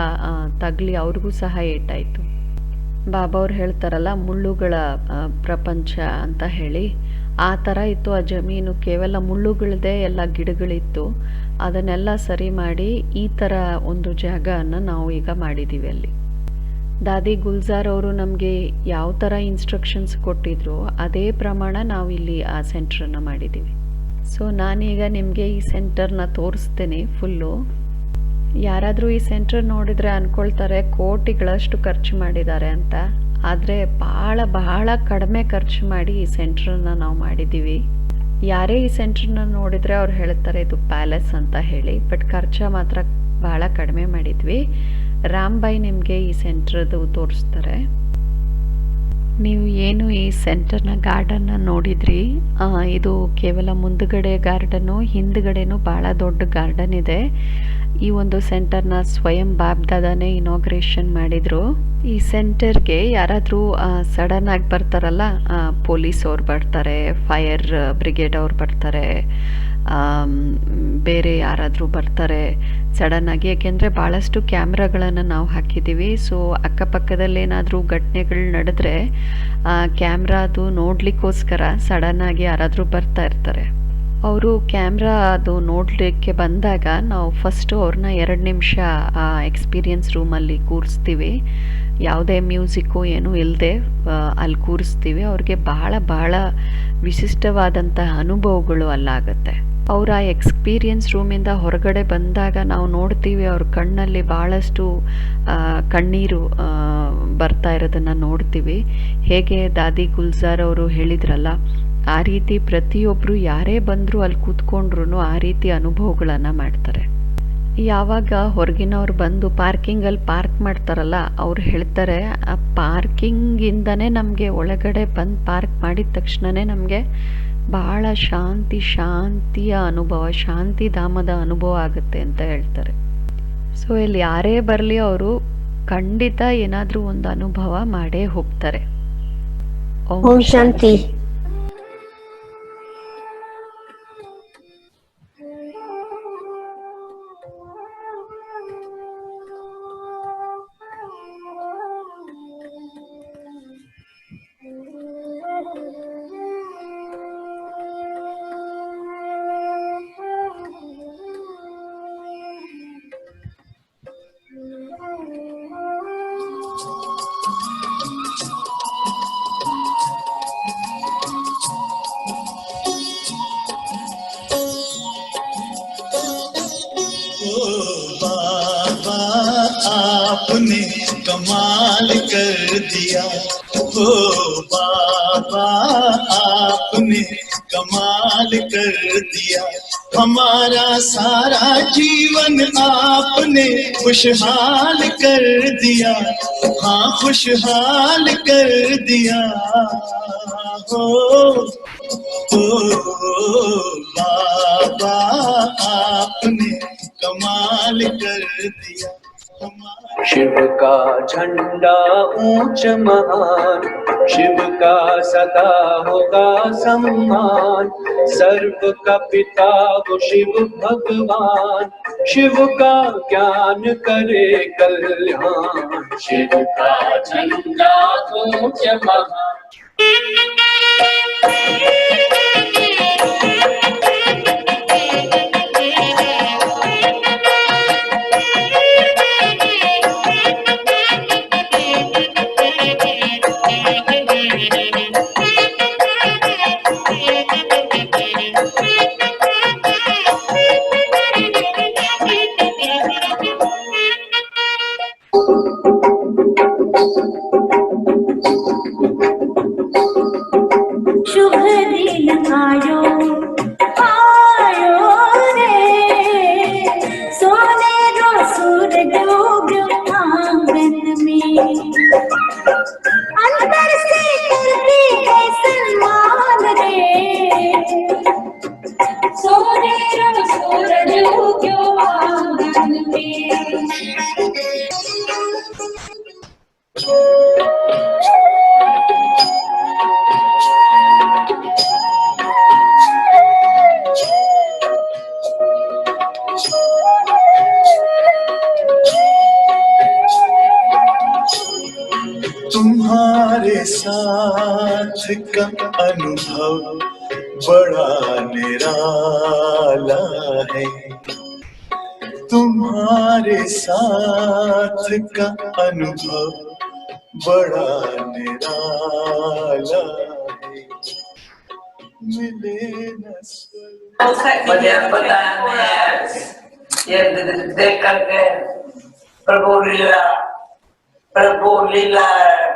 ತಗಲಿ ಅವ್ರಿಗೂ ಸಹ ಏಟಾಯಿತು. ಬಾಬಾ ಅವ್ರು ಹೇಳ್ತಾರಲ್ಲ ಮುಳ್ಳುಗಳ ಪ್ರಪಂಚ ಅಂತ ಹೇಳಿ, ಆ ಥರ ಇತ್ತು ಆ ಜಮೀನು. ಕೇವಲ ಮುಳ್ಳುಗಳದೇ ಎಲ್ಲ ಗಿಡಗಳಿತ್ತು. ಅದನ್ನೆಲ್ಲ ಸರಿ ಮಾಡಿ ಈ ಥರ ಒಂದು ಜಾಗನ ನಾವು ಈಗ ಮಾಡಿದ್ದೀವಿ ಅಲ್ಲಿ. ದಾದಿ ಗುಲ್ಜಾರ್ ಅವರು ನಮಗೆ ಯಾವ ಥರ ಇನ್ಸ್ಟ್ರಕ್ಷನ್ಸ್ ಕೊಟ್ಟಿದ್ರು ಅದೇ ಪ್ರಮಾಣ ನಾವು ಇಲ್ಲಿ ಆ ಸೆಂಟ್ರನ್ನು ಮಾಡಿದ್ದೀವಿ. ಸೊ ನಾನೀಗ ನಿಮಗೆ ಈ ಸೆಂಟರ್ನ ತೋರಿಸ್ತೇನೆ ಫುಲ್ಲು. ಯಾರಾದರೂ ಈ ಸೆಂಟರ್ ನೋಡಿದರೆ ಅಂದ್ಕೊಳ್ತಾರೆ ಕೋಟಿಗಳಷ್ಟು ಖರ್ಚು ಮಾಡಿದ್ದಾರೆ ಅಂತ. ಆದರೆ ಬಹಳ ಕಡಿಮೆ ಖರ್ಚು ಮಾಡಿ ಈ ಸೆಂಟ್ರನ್ನ ನಾವು ಮಾಡಿದ್ದೀವಿ. ಯಾರೇ ಈ ಸೆಂಟ್ರನ್ನ ನೋಡಿದರೆ ಅವ್ರು ಹೇಳ್ತಾರೆ ಇದು ಪ್ಯಾಲೇಸ್ ಅಂತ ಹೇಳಿ. ಬಟ್ ಖರ್ಚು ಮಾತ್ರ ಭಾಳ ಕಡಿಮೆ ಮಾಡಿದ್ವಿ. ರಾಮ್ಬಾಯ್ ನಿಮಗೆ ಈ ಸೆಂಟ್ರದ್ದು ತೋರಿಸ್ತಾರೆ. ನೀವು ಏನು ಈ ಸೆಂಟರ್ನ ಗಾರ್ಡನ್ನ ನೋಡಿದ್ರಿ, ಇದು ಕೇವಲ ಮುಂದುಗಡೆ ಗಾರ್ಡನ್ನು, ಹಿಂದುಗಡೆನೂ ಭಾಳ ದೊಡ್ಡ ಗಾರ್ಡನ್ ಇದೆ. ಈ ಒಂದು ಸೆಂಟರ್ನ ಸ್ವಯಂ ಬಾಬ್ದಾದಾನೇ ಇನಾಗ್ರೇಷನ್ ಮಾಡಿದರು. ಈ ಸೆಂಟರ್ಗೆ ಯಾರಾದರೂ ಸಡನ್ ಆಗಿ ಬರ್ತಾರಲ್ಲ, ಪೊಲೀಸ್ ಅವ್ರು ಬರ್ತಾರೆ, ಫೈರ್ ಬ್ರಿಗೇಡ್ ಅವ್ರು ಬರ್ತಾರೆ, ಬೇರೆ ಯಾರಾದರೂ ಬರ್ತಾರೆ ಸಡನ್ನಾಗಿ. ಯಾಕೆಂದರೆ ಭಾಳಷ್ಟು ಕ್ಯಾಮ್ರಾಗಳನ್ನು ನಾವು ಹಾಕಿದ್ದೀವಿ. ಸೊ ಅಕ್ಕಪಕ್ಕದಲ್ಲಿ ಏನಾದರೂ ಘಟನೆಗಳು ನಡೆದ್ರೆ ಕ್ಯಾಮ್ರಾದು ನೋಡಲಿಕ್ಕೋಸ್ಕರ ಸಡನ್ನಾಗಿ ಯಾರಾದರೂ ಬರ್ತಾ ಇರ್ತಾರೆ. ಅವರು ಕ್ಯಾಮ್ರಾ ಅದು ನೋಡಲಿಕ್ಕೆ ಬಂದಾಗ ನಾವು ಫಸ್ಟು ಅವ್ರನ್ನ 2 ನಿಮಿಷ ಎಕ್ಸ್ಪೀರಿಯನ್ಸ್ ರೂಮಲ್ಲಿ ಕೂರಿಸ್ತೀವಿ. ಯಾವುದೇ ಮ್ಯೂಸಿಕ್ಕು ಏನೂ ಇಲ್ಲದೆ ಅಲ್ಲಿ ಕೂರಿಸ್ತೀವಿ. ಅವ್ರಿಗೆ ಬಹಳ ವಿಶಿಷ್ಟವಾದಂತಹ ಅನುಭವಗಳು ಅಲ್ಲಾಗುತ್ತೆ. ಅವ್ರ ಆ ಎಕ್ಸ್ಪೀರಿಯನ್ಸ್ ರೂಮಿಂದ ಹೊರಗಡೆ ಬಂದಾಗ ನಾವು ನೋಡ್ತೀವಿ ಅವ್ರ ಕಣ್ಣಲ್ಲಿ ಭಾಳಷ್ಟು ಕಣ್ಣೀರು ಬರ್ತಾ ಇರೋದನ್ನು ನೋಡ್ತೀವಿ. ಹೇಗೆ ದಾದಿ ಗುಲ್ಜಾರ್ ಅವರು ಹೇಳಿದ್ರಲ್ಲ, ಆ ರೀತಿ ಪ್ರತಿಯೊಬ್ಬರು ಯಾರೇ ಬಂದರೂ ಅಲ್ಲಿ ಕೂತ್ಕೊಂಡ್ರು ಆ ರೀತಿ ಅನುಭವಗಳನ್ನು ಮಾಡ್ತಾರೆ. ಯಾವಾಗ ಹೊರಗಿನವ್ರು ಬಂದು ಪಾರ್ಕಿಂಗಲ್ಲಿ ಪಾರ್ಕ್ ಮಾಡ್ತಾರಲ್ಲ, ಅವ್ರು ಹೇಳ್ತಾರೆ ಆ ಪಾರ್ಕಿಂಗಿಂದನೇ ನಮಗೆ ಒಳಗಡೆ ಬಂದು ಪಾರ್ಕ್ ಮಾಡಿದ ತಕ್ಷಣವೇ ನಮಗೆ ಭಾಳ ಶಾಂತಿಯ ಅನುಭವ, ಶಾಂತಿಧಾಮದ ಅನುಭವ ಆಗುತ್ತೆ ಅಂತ ಹೇಳ್ತಾರೆ. ಸೊ ಇಲ್ಲಿ ಯಾರೇ ಬರಲಿ ಅವರು ಖಂಡಿತ ಏನಾದರೂ ಒಂದು ಅನುಭವ ಮಾಡೇ ಹೋಗ್ತಾರೆ. ಓಂ ಶಾಂತಿ. आपने कमाल कर दिया, ओ बाबा आपने कमाल कर दिया। हमारा सारा जीवन आपने खुशहाल कर दिया, हाँ खुशहाल कर दिया। हो बाबा आपने कमाल कर दिया। शिव का झंडा ऊंच महान, शिव का सदा होगा सम्मान। सर्व का पिता वो शिव भगवान, शिव का ज्ञान करे कल्याण। शिव का झंडा ऊंच महान। शुभ दिन आयो आयो रे, सोनेरो सूरज उग्यो आंगन में। अंदर से करती है सन्मान रे, सोनेरो सूरज उग्यो आंगन में। तुम्हारे साथ का अनुभव बड़ा निराला है, तुम्हारे साथ का अनुभव बड़ा निराला है। मिले न मुझे पता नहीं, ये देख करके प्रभु लीला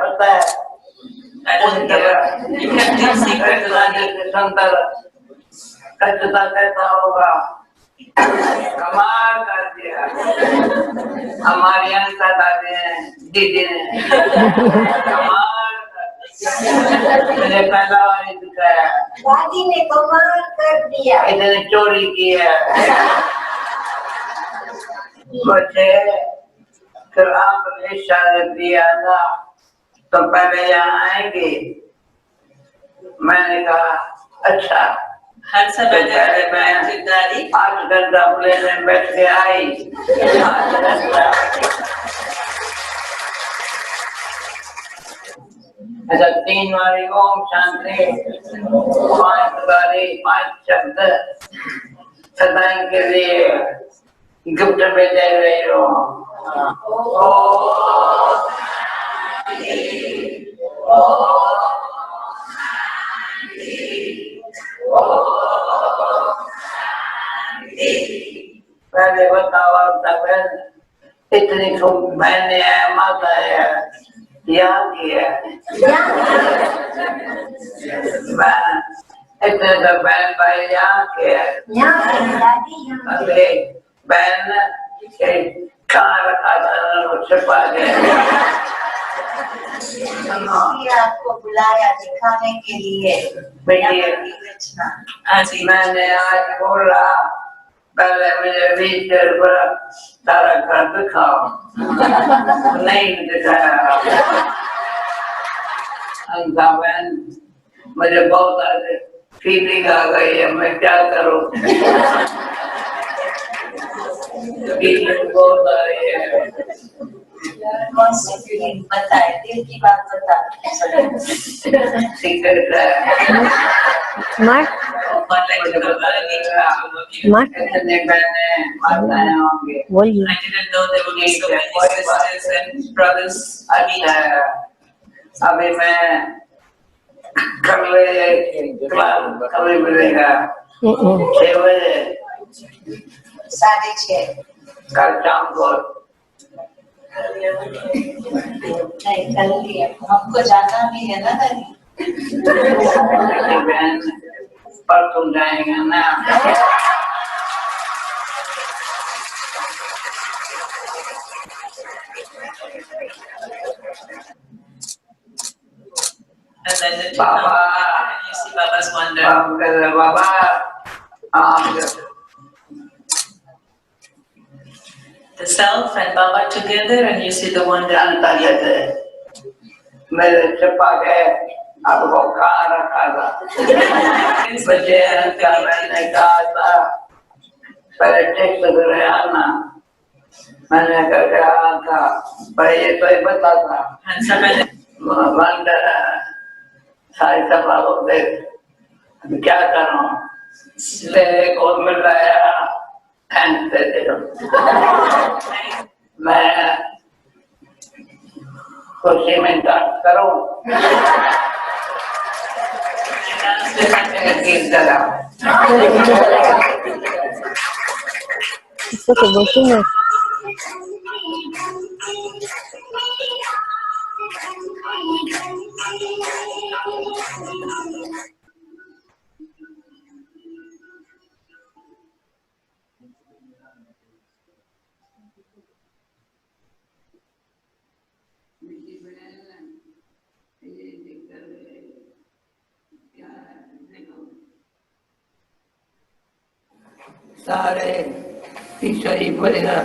पता है। कचता कैसा होगा, कमाल कर दिया हमारे यहाँ दादी ने, दीदी ने कमाल कर दिया। मैंने पहला वाली दिखाया, दादी ने कमाल कर दिया। इन्होंने चोरी की है। मुझे फिर आपने इशारा दिया था तो पहले यहाँ आएंगे। मैंने कहा अच्छा। हर समय मैं 8 घंटा प्लेन में बैठ के आई। अच्छा 3 बारी ओम शांति, 5 बारी 5 शब्द सदाएं के लिए गिफ्ट में दे रही हूँ। पहले बताओ तब इतनी खूब बहने है, माता है, यहाँ की है बहन, इतने तो बहन भाई यहाँ के है। अरे बहन कहाँ रखा था, छिपा गया। आपको बुलाया दिखाने के लिए। मैंने आज बोला पहले मुझे 20 रुपया सारा घर दिखाओ, नहीं दिखाया। बहन मुझे बहुत आज फीलिंग आ गई है, मैं क्या करूँ। फीलिंग बहुत आ रही है। कौन सी फीलिंग बताए, दिल की बात बता। सीक्रेट है। इतने बहने माताएं होंगे। I didn't know there would be so many sisters and brothers. अभी मैं कभी मिलेगा 6 बजे, 6:30 कल शाम को। नहीं कल ही है, हमको जाना भी है ना दादी। बहन पर तुम जाएंगे ना। बाबा बाबा the self and Baba together, and you see the one that जानता जैसे मेरे छिपा के आपको कहाँ रखा था मुझे क्या मैंने कहा था पहले ठीक से करे आना मैंने कहा था पर ये तो ही पता था वंडर सारी सभा को देख अभी क्या करूं तेरे को मिल रहा है थैंक्स देते हो मैं खुशी में डांस करूं गीत लगाऊं It's okay, working it. सारे पीछे ही पड़ेगा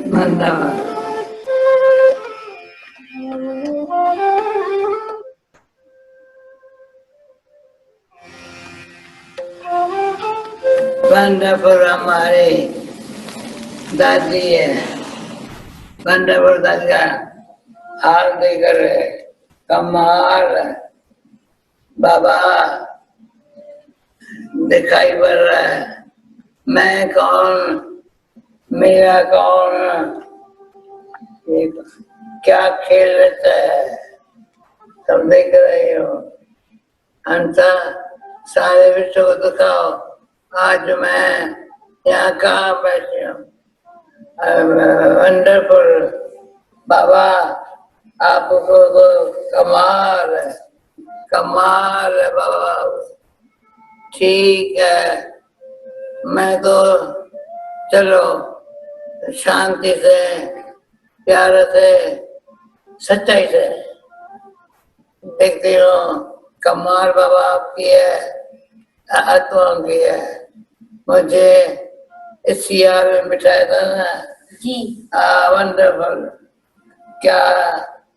धन्यवाद पंडरपुर हमारी दादी है पंडरपुर दादी का हार देकर कमाल बाबा दिखाई पड़ रहा है मैं कौन मेरा कौन ये क्या खेल लेता है सब देख रहे हो अंत सारे विश्व को दिखाओ आज मैं यहाँ कहाँ बैठी हूँ वंडरफुल बाबा आपको तो कमाल है बाबा ठीक है मैं तो चलो शांति से प्यार से सच्चाई से देखती हूँ कमाल बाबा आपकी है आत्माओं की है मुझे इस यार में बिठाया था ना जी वंडरफुल क्या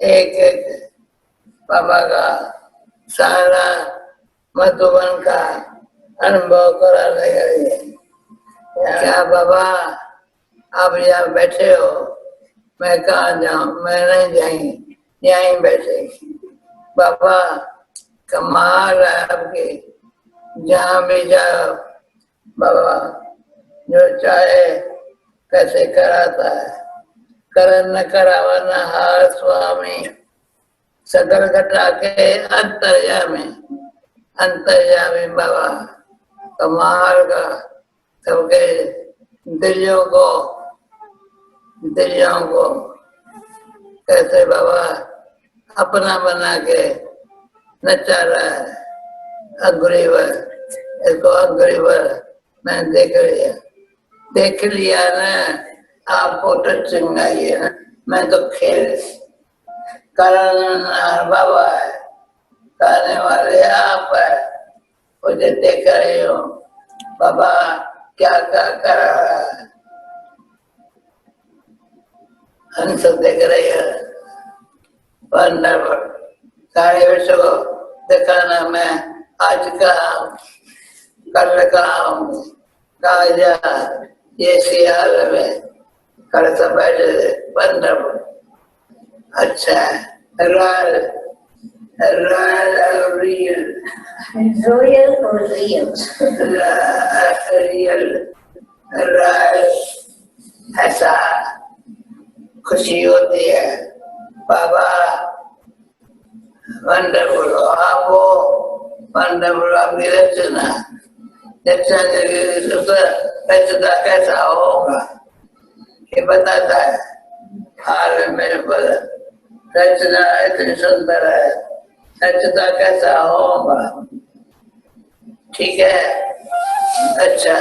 एक एक बाबा का सारा मधुबन का अनुभव कराने के लिए क्या बाबा आप यहाँ बैठे हो मैं कहाँ जाऊँ मैं नहीं जाएंगी यहीं बैठे बाबा कमाल है आपकी जहाँ भी जाओ बाबा जो चाहे कैसे कराता है करन न करावा न हार स्वामी सकल घटा के अंतर्यामी बाबा कमाल का सबके दिलों को कैसे बाबा अपना बना के नचा रहा है अग्रीवर इसको अग्रीवर मैंने देख लिया ना आपको टचिंग आई है ना मैं तो खेल बाबा है करने वाले आप है मुझे देख रहे हो बाबा क्या क्या कर रहा है हम सब देख रहे हैं वंडरफुल सारे विश्व को दिखाना मैं आज कहा कल कहा ये सियार में कल सब बैठे वंडरफुल अच्छा royal real royal or real real royal ऐसा खुशी होती है बाबा वंडरफुल आप वो वंडरफुल आपकी रचना रचना कैसा होगा ये बताता है हाल में मेरे पर रचना इतनी सुंदर है रचना कैसा होगा ठीक है अच्छा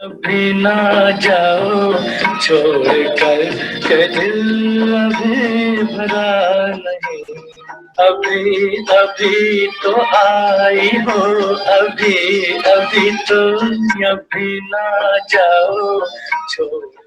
अभी ना जाओ छोड़ कर के दिल अभी भरा नहीं, अभी अभी तो आई हो, अभी अभी तो, अभी ना जाओ छोड़